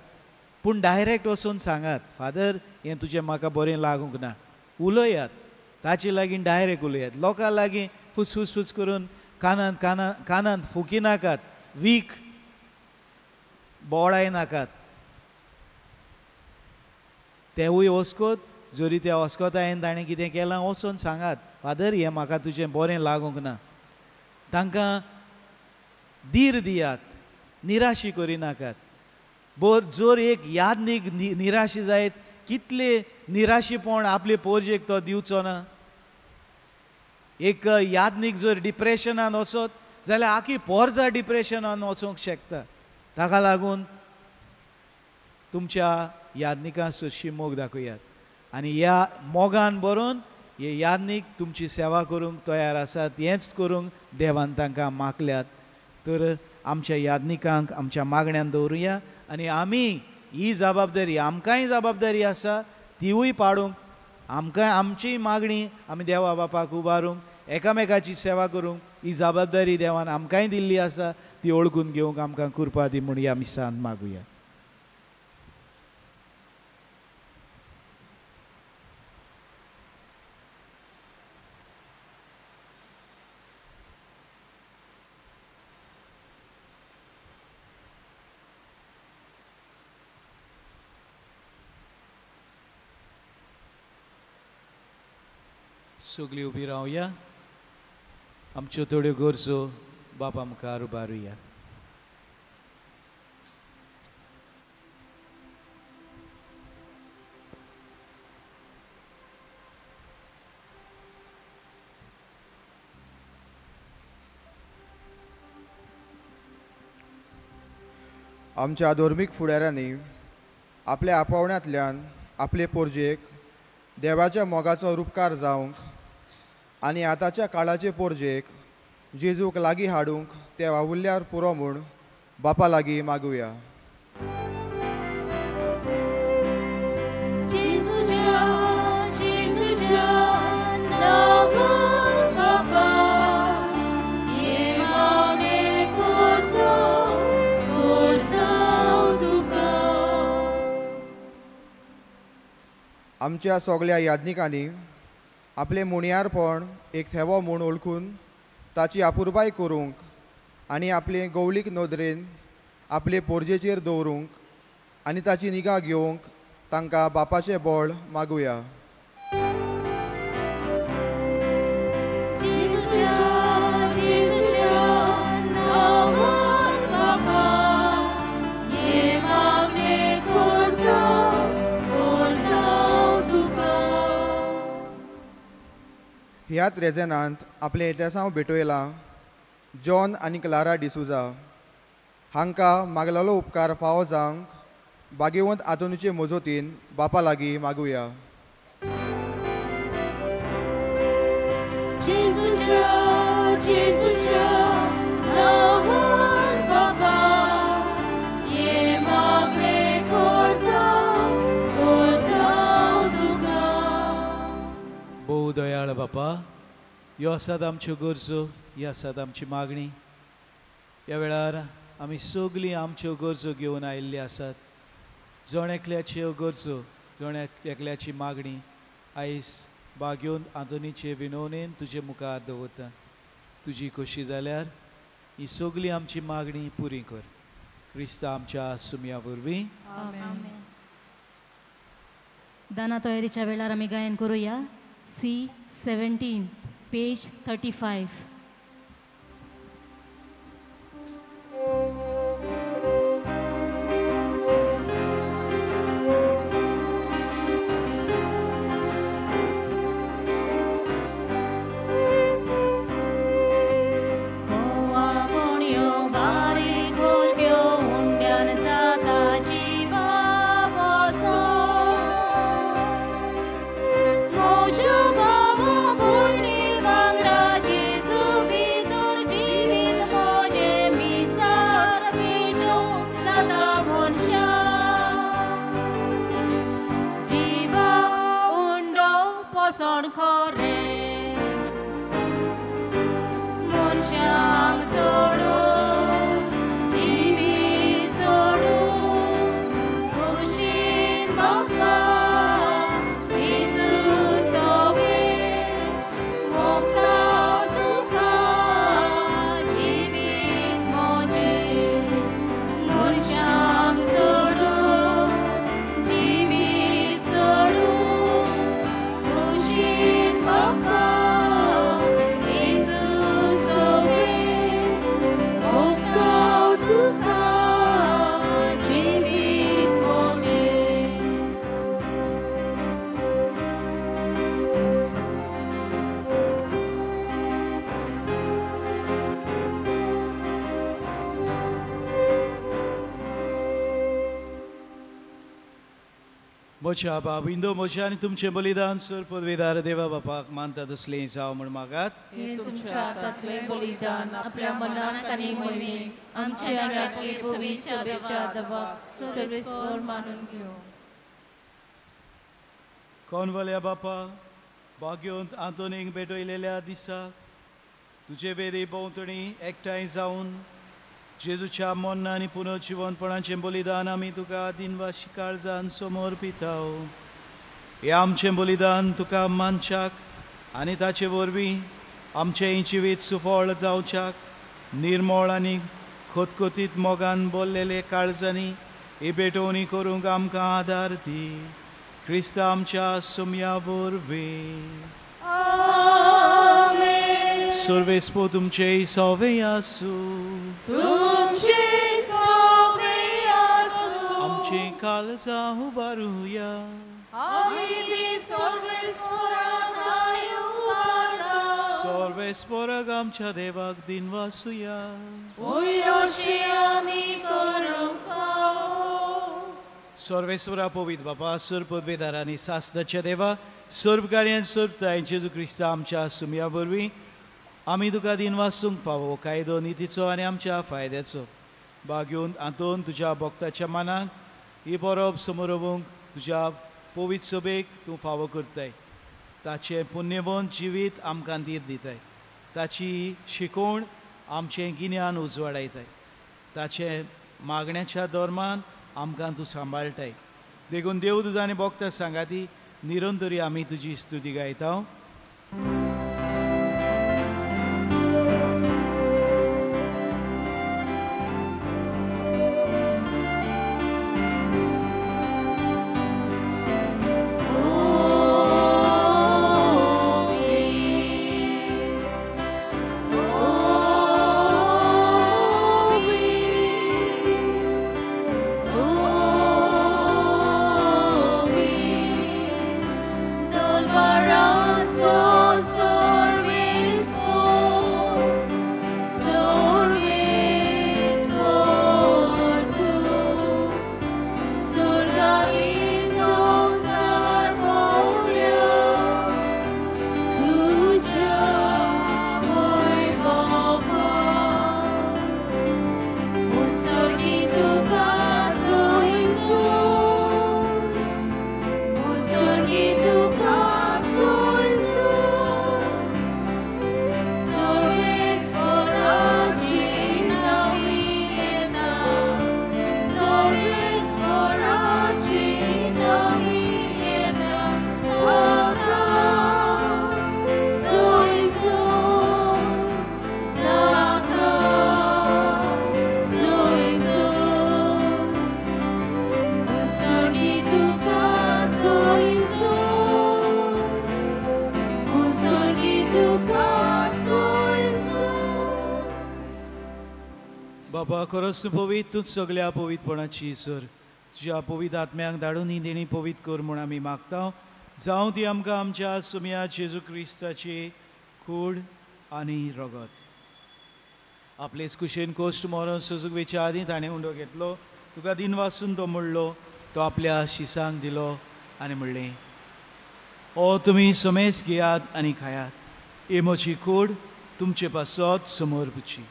पूण डायरेक्ट वचून सांगात, फादर हें तुजें म्हाका बरें लागूंक ना, उलयात ताचे लागीं, डायरेक्ट उलयात. लोकां लागीं फुसफुस करून कानांत फुकी नाकात, वीक बोवाळाय नाकात. तेवूय वस्कोत, जरी त्या वस्कोतायेन ताणें कितें केलां वचून सांगात, फादर हें म्हाका तुजें बरें लागूंक ना. तांकां धीर दियात, निराशी करिनाकात. जर एक यादनीक निराशी जायत, कितले निराशीपण आपले पोरजेक तो दिवचो ना. एक यादनीक जर डिप्रेशनान वचत जाल्यार आखी पोरजा डिप्रेशनान वचूंक शकता. ताका लागून तुमच्या यादनिकां सरशी मोग दाखयात, आनी ह्या मोगान बरोवन हे यादनीक तुमची सेवा करूंक तयार आसात. हेंच करूंक देवान तांकां मागल्यात. तर आमच्या यादनिकांक आमच्या मागण्यांत दवरुया, आनी आमी ही जबाबदारी, आमकांय जबाबदारी आसा तिवूय पाडूंक, आमकांय आमची मागणी आमी देवा बापाक उबारूंक, एकामेकाची सेवा करूंक ही जबाबदारी देवान आमकांय दिल्ली आसा. ती ओळखून घेवंक आमकां कृपा दी म्हूण ह्या मिसांत मागुया. सगळीं उबी रावया, आमच्यो थोड्यो गरजो बापा मुखार उबारुया. आमच्या धर्मीक फुडाऱ्यांनी आपल्या आपावण्यांतल्यान आपले पोरजेक देवाच्या मोगाचो रूपकार जावंक आनी आतांच्या काळाचे पोरजेक जेजूक लागीं हाडूंक ते वावुरल्यार पुरो म्हूण बापा लागीं मागुया. Kurta आमच्या सगळ्या याज्ञिकांनी आपले मुणयारपण एक थेवो म्हूण ओळखून ताची आपुरबाय करूंक आनी आपले गवळीक नदरेन आपले पोरजेचेर दवरूंक आनी ताची निगा घेवंक तांकां बापाचें बळ मागुया. ह्याच रेजनांत आपले एटेसांव भेटयलां जॉन आनी क्लारा डिसुजा हांकां मागलेलो उपकार फावो जावंक भाग्यवंत आंतोनीचे मजतीन बापा लागीं मागुया. भोव दयाळ बापा, ह्यो आसात आमच्यो गरजो, ही आसात आमची मागणी. ह्या वेळार आमी सगळीं आमच्यो गरजो घेवन आयिल्ली आसात. जण एकल्याच्यो गरजो, जण एकल्याची मागणी आयज भाग्यवंत आंतोनीचे विनवणेन तुजे मुखार दवरता. तुजी खोशी जाल्यार ही सगळी आमची मागणी पुरी कर. क्रिस्ता आमच्या सुमया वरवीं. दाना तयारीच्या वेळार आमी गायन करूया. C17 page 35. म्हज्या बाबिंदो म्हज्या आनी तुमचें बलिदान सर पदवेदार देवा बापाक मानता तसलें जावं म्हूण मागात. हे तुमच्या हातांतलें बलिदान आपल्या मनाक आनी मोहिमेन आमच्या आंगातले पवित्र सभेच्या दबाक सर्वेस्पर मानून घेवं. कोणवल्या बापा, भाग्यवंत आंतोनीक भेटयलेल्या दिसा तुजे वेदी भोंवतणी एकठांय जावन जेजूच्या मोन्ना आनी पुनर्जिवनपणाचें बलिदान आमी तुका दिनवाशी काळजान समर्पिताव. हे आमचें बलिदान तुका मानच्याक आनी ताचे वरवीं आमचें जिवीत सुफळ जावच्याक निर्मळ आनी खतखतीत मोगान भरलेले काळजांनी ही भेटवणी करूंक आमकां आदार दी. क्रिस्ता आमच्या सुमया वरवीं. सर्वेस्पो तुमचे सवे आसूं. आमचे काळजां उबारुया. सर्वेस्पराक आमच्या देवाक दिनवासुया. सर्वेस्वरा पवित्र बापा, सर पदवेदारांनी सासनाच्या देवा, सर्व कार्यान सर्वताय जेजू क्रिस्ता आमच्या सुमया वरवीं आमी तुका दिनवासूंक फावो कायदो नितीचो आनी आमच्या फायद्याचो भाग्यवंत आंतोन तुज्या भक्ताच्या मनाक ही परब समोरवंक तुज्या पवित्र सभेक तूं फावो करताय. ताचें पुण्यवंत जिवीत आमकां दीर दिताय. ताची शिकोवण आमचें गिन्यान उजवाडायताय. ताचे मागण्याच्या धर्मान आमकां तूं सांबाळटाय. देखून देव तुज्या आनी भक्तां सांगाती निरंतरी आमी तुजी स्तुती गायता. बाबा खरोच तूं पवित, तूं सगळ्या पवित्रपणाची इसर. तुज्या पवित्र आत्म्याक धाडून ही देणी पवित्र कर म्हूण आमी मागता. जावं ती आमकां आमच्या सुम्या जेजू क्रिस्ताची कूड आनी रगत. आपलेच कुशेन कोश्ट मरण सजूक वेच्या आदीं ताणें उंडो घेतलो. तुका दिन वासून तो म्हणलो, तो आपल्या शिसांक दिलो आनी म्हणलें, ओ तुमी समेस घेयात आनी खायात. ही म्हजी कूड तुमचे पासत समर्पची.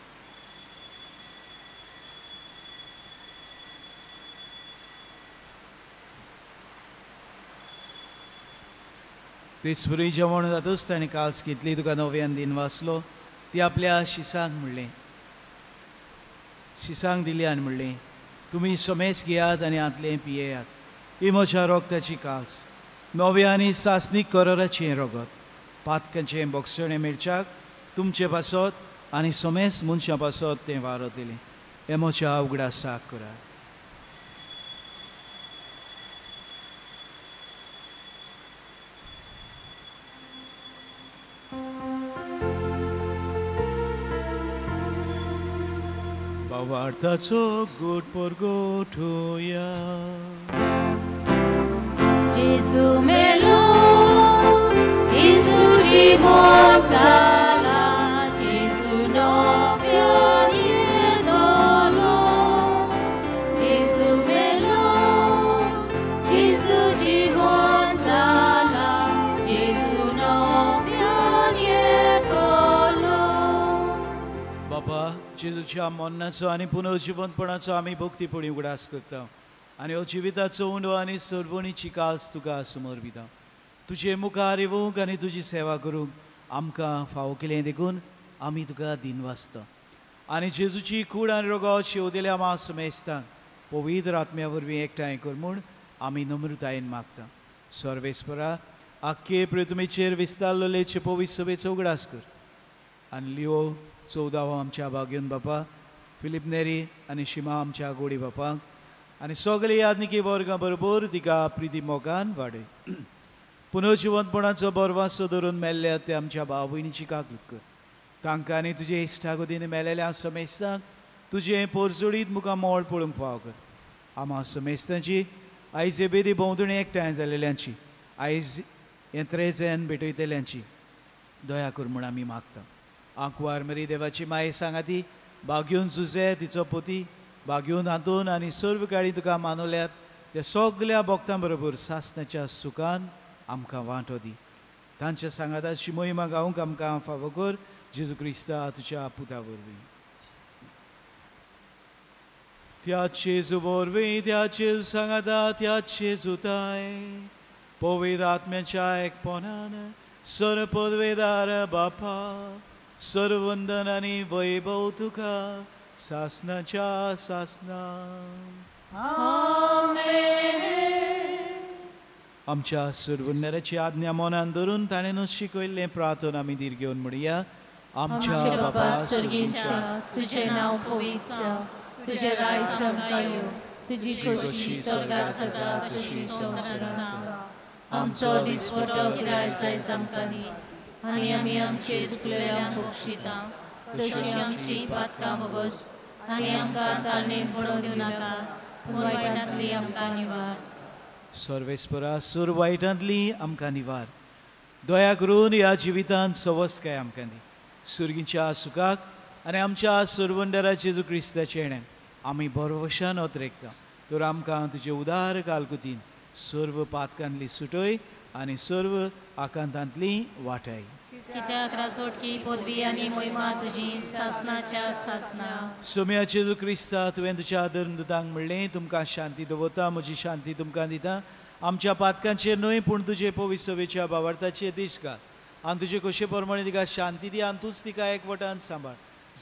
क्रिस्पुरी जेवण जातूच ताणें काल्स घेतली, तुका नव्यान दिन वाचलो. ती आपल्या शिसांक म्हणलें, शिसांक दिली आनी म्हणलें, तुमी समेस घेयात आनी आतलें पियेयात. ही म्हज्या रोगताची काल्स, नव्या आनी सासनीक कराराचें रगत. पातकांचें बोगसणें मिरच्याक तुमचे पासत आनी समेस मनशां पासत तें वारत दिलें. हें म्हज्या उगडासाक करात. भावार्थाचो गोड परगोठुया. जेजू मेलो, जेजू जिवंत जाला, जेजू नव्यान येतलो. जेजू मेलो, जेजू जिवंत जाला, जेजू नव्यान येतलो. बाबा जेजूच्या मरणाचो आनी पुनर्जिवंतपणाचो आमी भक्तीपणी उगडास करता आनी हो जिविताचो उंडो आनी सर्वणीची काल्स तुका समर्पिता. तुजे मुखार येवंक आनी तुजी सेवा करूंक आमकां फावो केलें देखून आमी तुका दिन वाचता. आनी जेजूची कूड आनी रगत शेवदिल्या मा समेस्तांक पवित्र आत्म्या वरवीं एकठांय कर म्हूण आमी नम्रतायेन मागता. सर्वेस्परा आख्खे पृथ्वीचेर विस्तारलो लेचे पवित्र सभेचो उगडास कर. आनी लिओ 14 आमच्या बागेन बापा, फिलिप नेरी आनी शिमा आमच्या गोडी बापाक आनी सगळे यादनिकी वर्गां बरोबर तिका प्रिती मोगान वाडय. पुनर्जिवंतपणाचो बरवासो धरून मेल्ल्या ते आमच्या भाव भयणीची काकूट कर. तांकां आनी तुजे इश्टागतीन मेलेल्या समेस्तांक तुजें पोरजोडीत मुखां मोळ पळोवंक फाव कर. आम्हा समेस्तांची आयज हे बेदी भोंवतणी एकठांय जालेल्यांची, आयज हें त्रेजेन भेटयतल्यांची दया कर म्हूण आमी मागता. आंकवार मरी देवाची माये सांगाती बागेवन झुजे तिचो पोती बागेवन हातून आनी सर्व काळी तुका मानवल्यात त्या सगळ्या भक्तां बरोबर सासणाच्या सुखान आमकां वांटो दी. तांच्या सांगाताची मोहिमा गावंक आमकां फावो कर. जेजू क्रिस्ता तुज्या पुता वरवीं. त्याच जेजू वरवीं, त्याच जेजू सांगाता, त्याच जेजूताय पवित्र आत्म्याच्या एकपणान सर्व पदवेदार बापा, सर्व वंदन आनी वैभव तुका सासनाच्या सासना. आमेन. आमच्या सुरवुन्नराची आज्ञा मनान धरून ताणें शिकयल्लें प्रार्थना आमी दीर घेवन म्हणया. आमच्या बाबा सर्गींच्या तुझे नाव पवित्र जावं, तुझे राय समकाय येवं, तुजी खोशी स्वर्गात जाता तशी संवसारांत जावं. आमचो दिसपटो गिराय जायज आमकां दी, आनी आमी आमचे चुकलेल्यांक बक्षिता, तशी आमची पातकां मोगोस, आनी आमकां ताळणेन पडोवं दिवं नाका, पूण वायटांतली आमकां निवार. सर्वेस्परा सूर वायटांतली आमकां निवार. दया करून ह्या जिवितांत सवस्काय आमकां दी. सुरगीच्या सुखाक आनी आमच्या सुरवंडराचे जेजू क्रिस्ताचे येण्यान आमी बरोवशान ओतरेकता. तर आमकां तुजे उदार कालकुतीन सर्व पातकांतली सुटय आनी सर्व आकांतांतली वाटाय. कित्याक राजवटकी पदवी आनी महिमा तुजी सासणाच्या सासणा. सोम्याचे जेजू क्रिस्ता तुवें तुज्या धर्मदुतांक म्हणलें, तुमकां शांती दवरता, म्हजी शांती तुमकां दिता. आमच्या पातकांचेर न्हय पूण तुजे पवित्र सवेच्या भावार्थाचेर दीस घाल, आनी तुजे कशे प्रमाणे तिका शांती दी आनी तूंच तिका एकवटान सांबाळ.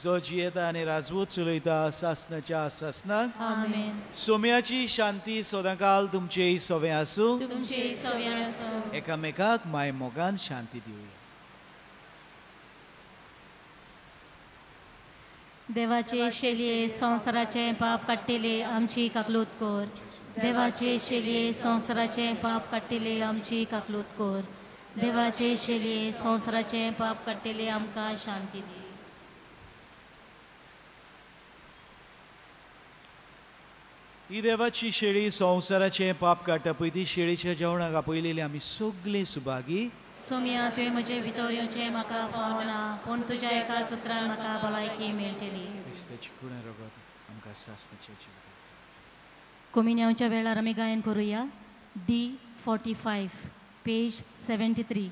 जो जियेता आनी राजवट चलयता सासणाच्या सासणाक. आमेन. सोम्याची शांती सदांकाल तुमचेय सवें आसूं. तुमचे सव्य आसूं. एकामेकाक माय मोगान शांती दिवया. देवाचे शेलये संवसाराचे पाप काडटिले आमची काकलूत कोर. देवाचे शेलये संवसाराचे पाप काडटिले आमची काकलूत कोर. देवाचे शेलये संवसाराचे पाप काडटिले आमकां शांती दी. ही देवाची शेळी संवसाराचे पाप काडटा पळय ती शेळीच्या जेवणाक आपयलेली आमी सगळीं सुभागी. सोम्या तुवें म्हजे भितर येवचें म्हाका फावना, पूण तुज्या एकाच उतरान म्हाका भलायकी मेळटली. क्रिस्ताची कुणा रगत आमकां सासणाच्या जिवितांत. कोमिन्याच्या वेळार आमी गायन करुया. D45 page 73.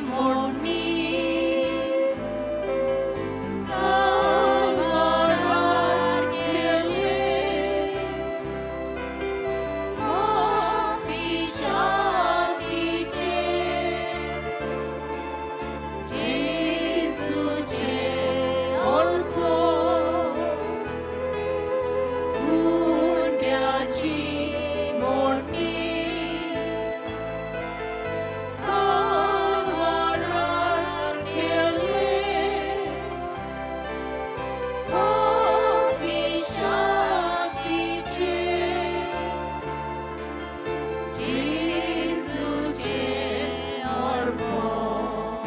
मोडणी काल्वारार गेले माफी शांतीचे जेजूचे अर्पण गुंड्याची मोडणी काल्वारार गेले माफी शांतीचे जेजूचे अर्पण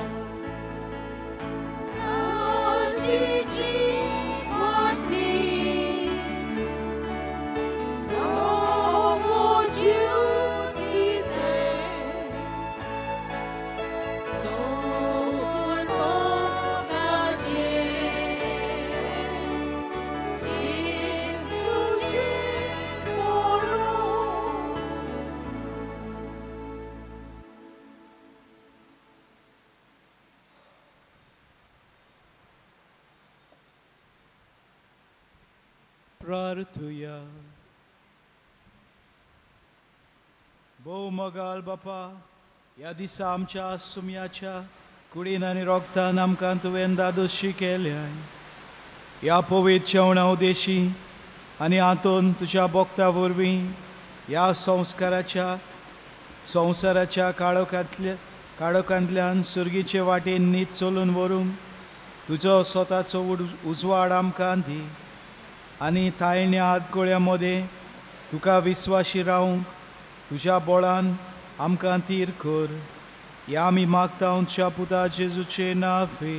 काळजीची वाटणी नवो जीव दिते सोडून मोगाचे जेजूचे मोडून प्रार्थुया. भोव मोगाल बापा, ह्या दिसा आमच्या सुमयाच्या कुडीन आनी रोगतान आमकां तुवें दादोशी केल्याय. ह्या पवित्र जेवणा उदेशी आनी हातून तुज्या भोगता वरवीं ह्या संवसाराच्या काळोखांतल्यान सुर्गीचे वाटेन नीत चलून व्हरूंक तुजो स्वताचो उजवाड आमकां दी आनी तायण्या आदकोळ्या मदें तुका विस्वाशी रावंक तुज्या बोळान आमकां तीर कर. ह्या आमी मागता तुज्या पुता जेजूचे नांवे.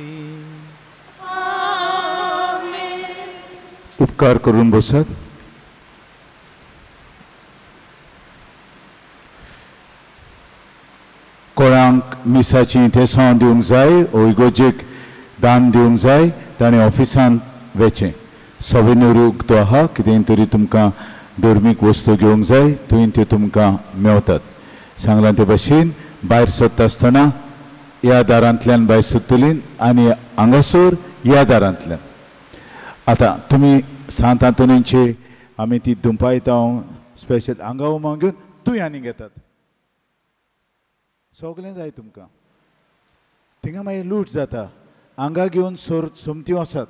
उपकार करून बसात. कोणाक मिसाची थेसां दिवंक जाय ओ इगोजेक दान दिवंक जाय ताणें ऑफिसांत वेचें. सवेनूरूक तो आहा कितें तरी तुमकां धर्मीक वस्तू घेवंक जाय थंय त्यो तुमकां मेवतात. सांगलां ते भाशेन भायर सरता आसतना ह्या दारांतल्यान भायर सरतलीं आनी हांगासर ह्या दारांतल्यान. आतां तुमी सांत आंतोनीचे आमी ती दुंपायता स्पेशल हांगा उमावून घेवन तुय आनी घेतात. सगळें जाय तुमकां. थिंगा मागीर लूट जाता. हांगा घेवन सोमत्यो आसात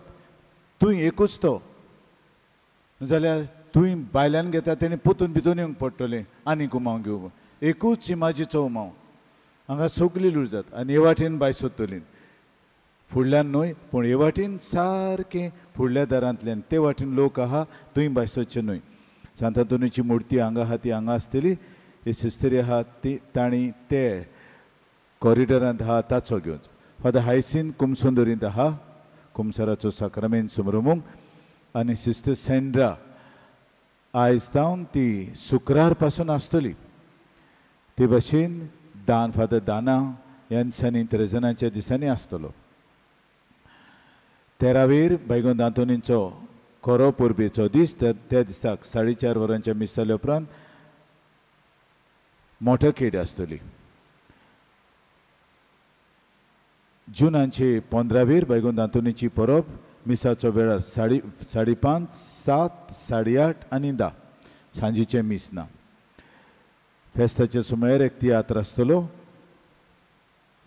तुय एकूच तो जाल्यार तुय बायल्यान घेता तेणी पोतून भितून येवंक पडटलें आनी उमावून घेवंक. एकूच इमाजीचो उमाव हांगा सगळी लूट जाता आनी हे वाटेन भायर सरतलीं. फुडल्यान न्हय पूण हे वाटेन सारकें फुडल्या दारांतल्यान ते वाटेन लोक आहा थंय भायर सरचे न्हय. सांत आंतोनीची मुर्ती हांगा आहा ती हांगा आसतली. हे सिस्टरी आहा ती तांणी ते कॉरिडरांत आहा ताचो घेवन. फादर हायसीन कुमसुंदरींत आहा कुमसाराचो साक्रामेंत समरुमूंक. आनी सिस्टर सेंड्रा आयज जावन ती शुक्रार पासून आसतली. ते भाशेन दान फादर दाना ह्या दिसांनी त्रेजनाच्या दिसांनी आसतलो. 13 बैगोंद आंतोनीचो खरो पुर्बेचो दीस. त्या दिसाक 4:30 वरांच्या मिस जाल्या उपरांत मोठकेड आसतली. जुनाचे 15 बैगोंद आंतोनीची परब मिसाचो वेळार 5:30, 7, 8:30 आनी 10 सांजेचे मीस ना. फेस्ताच्या सुमार एक तियात्र आसतलो.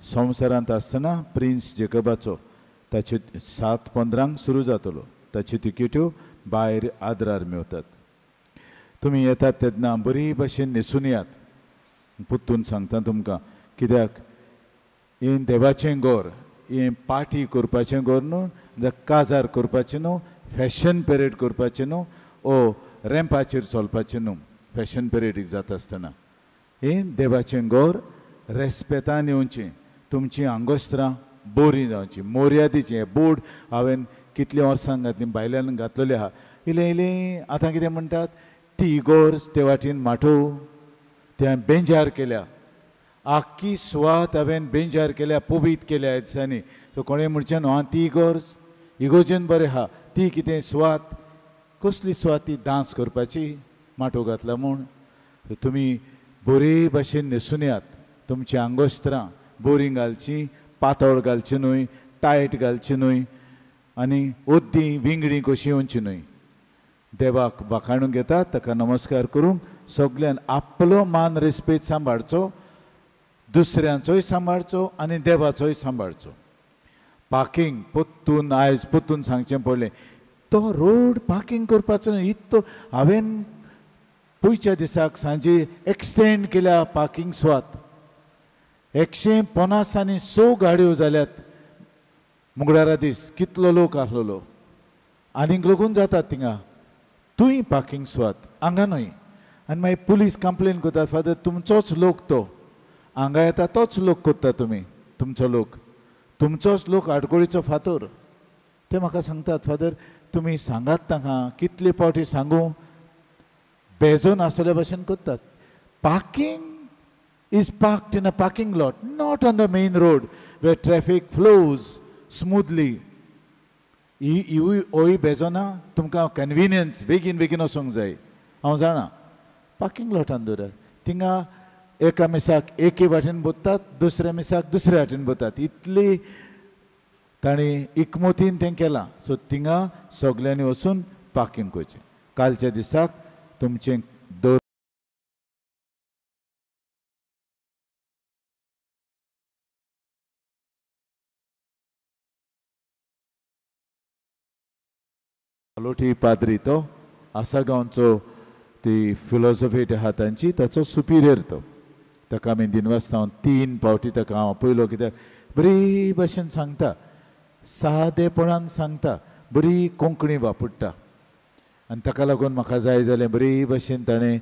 संवसारांत आसतना प्रिन्स जेकबाचो ताचे 7:15 सुरू जातलो. ताच्यो तिकेट्यो भायर आदरार मेवतात. तुमी येतात तेन्ना बरी भाशेन न्हेसून येयात. पुत्तून सांगता तुमकां कित्याक हें देवाचें गोर. हें पार्टी करपाचें गोर न्हू जाल्यार काजार करपाचें न्हू फॅशन पेरेड करपाचें न्हू ओ रॅम्पाचेर चलपाचें न्हू फॅशन पेरेडीक जाता आसतना. हें देवाचें गोर. रेस्पेतान येवचें. तुमचीं आंगोस्त्रां बरीं जावचीं मोर्यादेचीं. हें बोर्ड हांवें कितल्या वर्सांक घातलीं बायल्यान घातलेलें आहा. इलें इलें आतां कितें म्हणटात ती इगोर्ज ते वाटेन माठोव ते हांवें बेंजार केल्या. आख्खी सुवात हांवें बेंजार केल्या पवीत केल्या ह्या दिसांनी. सो कोणें म्हणचें न्हू ती इगोर्ज इगोजेन बरें आहा ती कितें सुवात कसली सुवात ती डांस करपाची माठो घातला म्हूण. तुमी बरे भाशेन न्हेसून येयात. तुमचीं आंगोस्त्रां बोरी घालची पातळ घालची न्हय टायट घालची न्हय आनी ओद्दी विंगडी कशी येवची न्हय देवाक वाखाणूंक घेतात ताका नमस्कार करूंक सगळ्यान आपलो मान रेस्पेद सांबाळचो दुसऱ्यांचोय सांबाळचो आनी देवाचोय सांबाळचो पार्किंग पोत्तून आयज पोत्तून सांगचें पडलें तो रोड पार्किंग करपाचो न्हय इतलो हांवें पयच्या दिसाक सांजे एक्सटेंड केल्या पार्किंग स्वात 150 आनी 100 गाडयो जाल्यात मुगडारा दीस कितलो लोक आहलोलो आनीक लागून जातात थिंगा तुय पार्किंग स्वात हांगा न्हय आनी मागीर पुलीस कंप्लेन करतात फादर तुमचोच लोक तो हांगा येता तोच लोक कोत्ता तुमी तुमचो लोक तुमचोच लोक आडकोळीचो फातर ते म्हाका सांगतात फादर तुमी सांगात तांकां कितले फावटी सांगू बेजोन आसतल्या भशेन कोत्तात parking is parked in a parking lot, not on the main road where traffic flows smoothly. ओय बेजोना तुमकां कन्विनियन्स बेगीन बेगीन वचूंक जाय हांव जाणा पार्किंग लॉटान दवरात थिंगा एका मिसाक एके वाटेन बोत्तात दुसऱ्या मिसाक दुसऱ्या वाटेन बोतात इतली तांणी एकमतीन तें केलां सो थिंगा सगल्यांनी वचून पार्किंग करचें कालच्या दिसाक तुमचें लोटी पाद्री तो आसा गांवचो ती फिलॉसॉफी आहा तांची ताचो सुपिरियर तो ताका आमी दिनवासतावन 3 फावटी ताका हांव पयलो कित्याक बरी भाशेन सांगता सादेपणान सांगता बरी कोंकणी वापरता आनी ताका लागून म्हाका जाय जालें बरी भाशेन ताणें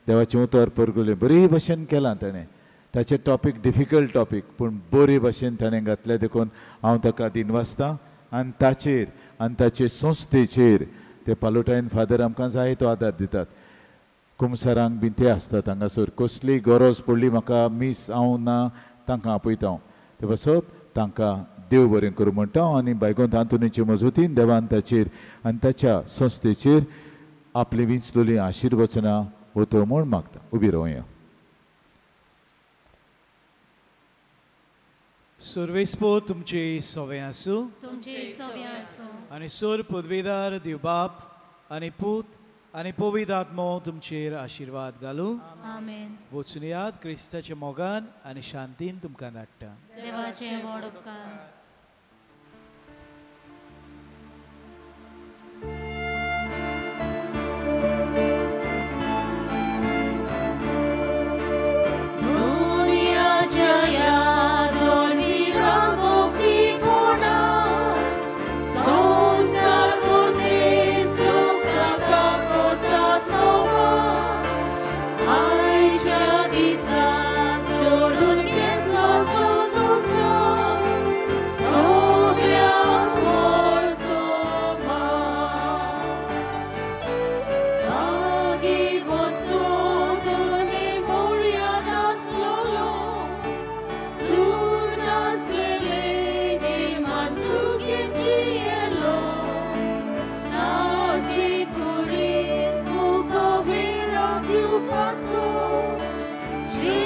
देवाचें उतर परगुलें बरी भाशेन केलां ताणें ताचें टॉपीक डिफिकल्ट टॉपीक पूण बरे भाशेन ताणें घातलें देखून हांव ताका दिनवासतां आनी ताचेर आनी ताचे संस्थेचेर ते पालोटायन फादर आमकां जाय तो आदार दितात कुमसारांक बीन ते आसतात हांगासर कसलीय गरज पडली म्हाका मीस हांव ना तांकां आपयता हांव ते पासत तांकां देव बरें करूं म्हणटा हांव आनी बायगोंत आंतोनीचे मजूतीन देवान ताचेर आनी ताच्या संस्थेचेर आपली विंचलोली आशिर्वचनां वतो म्हूण मागता उबी रावया सर्वेस्पो तुमचे सवे आसूं आनी सोर पदवीदार दिवबाप आनी पूत आनी पवित्र आत्मो तुमचेर आशिर्वाद घालूं आमेन वचून याद क्रिस्ताच्या मोगान आनी शांतीन तुमकां धाडटा देवाचे व्हड उपकार श्री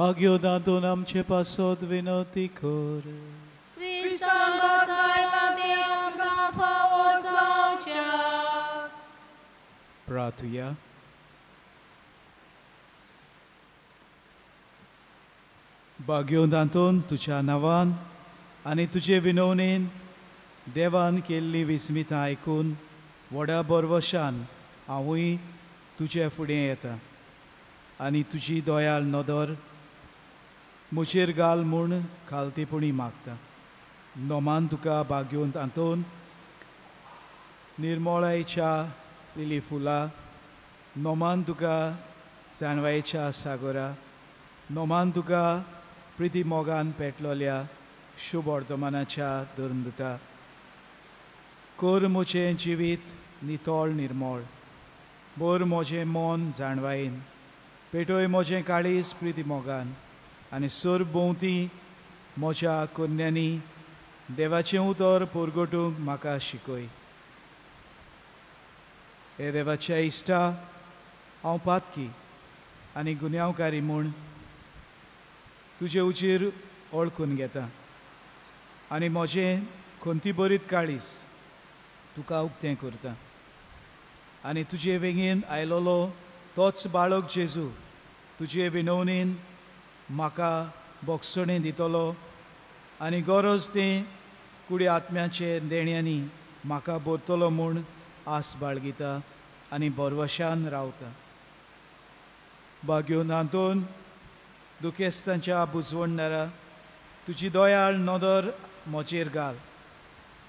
भाग्योदांतून आमचे पासत विनवती कर. क्रिस्तान बसायला दे आमकां फावो जावच्याक. प्रार्थुया. भाग्योदांतून तुझ्या नांवान आनी तुजे विनवणेन देवान केल्ली विस्मितां आयकून व्हडा बरवशान हांवूय तुजे फुडें येता आनी तुजी दोयाल नदर मुचेर घाल म्हूण खालतीपणी मागता. नोमान तुका भाग्योंत आंतोन निर्मळायेच्या लिली फुलां, नोमान तुका जाणवायेच्या सागोरा, नोमान तुका प्रिती मोगान पेटलोल्या शुभ वर्तमानाच्या धर्मदुता. कर म्हजें जिवीत नितळ निर्मळ, भर म्हजें मन जाणवायेन, पेटोय म्हजें काळीज प्रिती मोगान आनी सर भोंवती म्हज्या कन्यांनी देवाचें उतर परगटूंक म्हाका शिकय. हे देवाच्या इश्टा हांव पातकी आनी गुन्यांवकारी म्हूण तुजे उचेर ओळखून घेता आनी म्हजें खंती बरीत काळीज तुका उक्तें करता. आनी तुजे वेगीन आयलोलो तोच बाळक जेजू तुजे विनवणेन म्हाका बोगसणें दितलो आनी गरज तें कुडी आत्म्याचे देण्यांनी म्हाका भरतलो म्हूण आस बाळगिता आनी बरवशान रावता. भाग्योनांतून दुखेस्तांच्या बुजवणदारा तुजी दोयाळ नदर म्हजेर घाल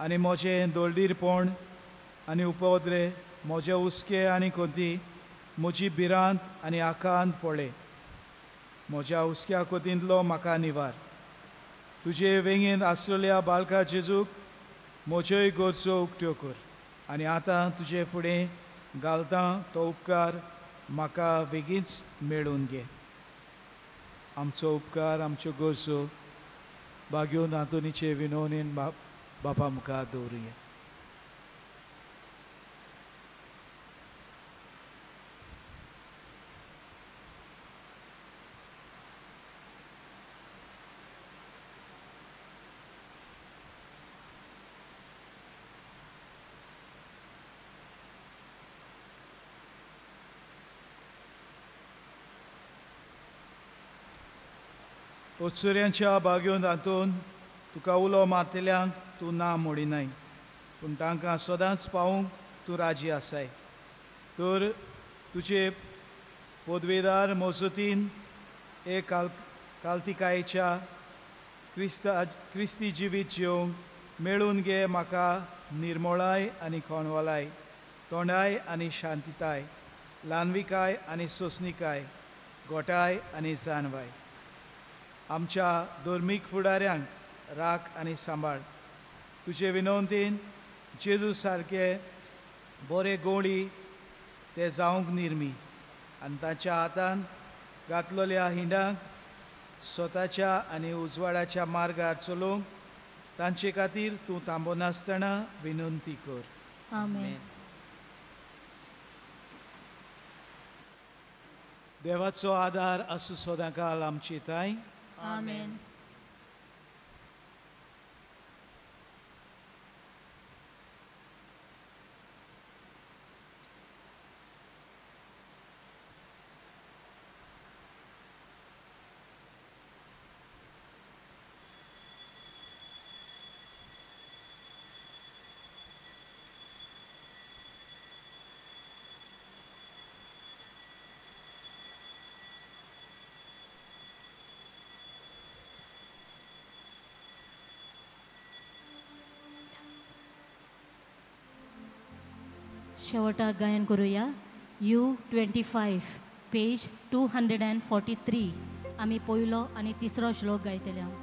आनी म्हजें दोळदीरपण आनी उपद्रे, म्हजे हुस्के आनी खोती, म्हजी भिरांत आनी आकांत पळय. म्हज्या हुस्क्या खोतींतलो म्हाका निवार. तुजे वेगीन आसलेल्या बाळका जेजूक म्हज्योय गरजो उक्त्यो कर आनी आतां तुजे फुडें घालता तो उपकार म्हाका बेगीनच मेळून घे. आमचो उपकार, आमच्यो गरजो भाग्यो नातुनीचे विनवणेन बापा मुखार दवरुया. उत्सुऱ्यांच्या बागेंत हातून तुका उलो मारतल्यांक तूं ना मोडिनाय, पूण तांकां सदांच पावूंक तूं राजी आसाय. तर तुजे पदवेदार मजतीन एक काल्तिकायेच्या क्रिस्ती जिवीत जिवंक मेळून घे म्हाका निर्मळाय आनी खोणवलाय, तोंडाय आनी शांतीताय, ल्हानविकाय आनी सोंसणीकाय, गोठाय आनी जाणवाय. आमच्या धर्मीक फुडाऱ्यांक राख आनी सांबाळ. तुजे विनवणेन जेजू सारके बरे गोडी ते जावंक निर्मी आनी ताच्या हातान घातलेल्या हिंडांक स्वताच्या आनी उजवाडाच्या मार्गार चलोवंक तांचे खातीर तूं थांबनासतना विनंती कर. आमेन. देवाचो आदार आसूं सदांकाल आमची ताय. आमेन. शेवटाक गायन करूया. U25 पेज 243 आमी पयलो आनी तिसरो श्लोक गायतले.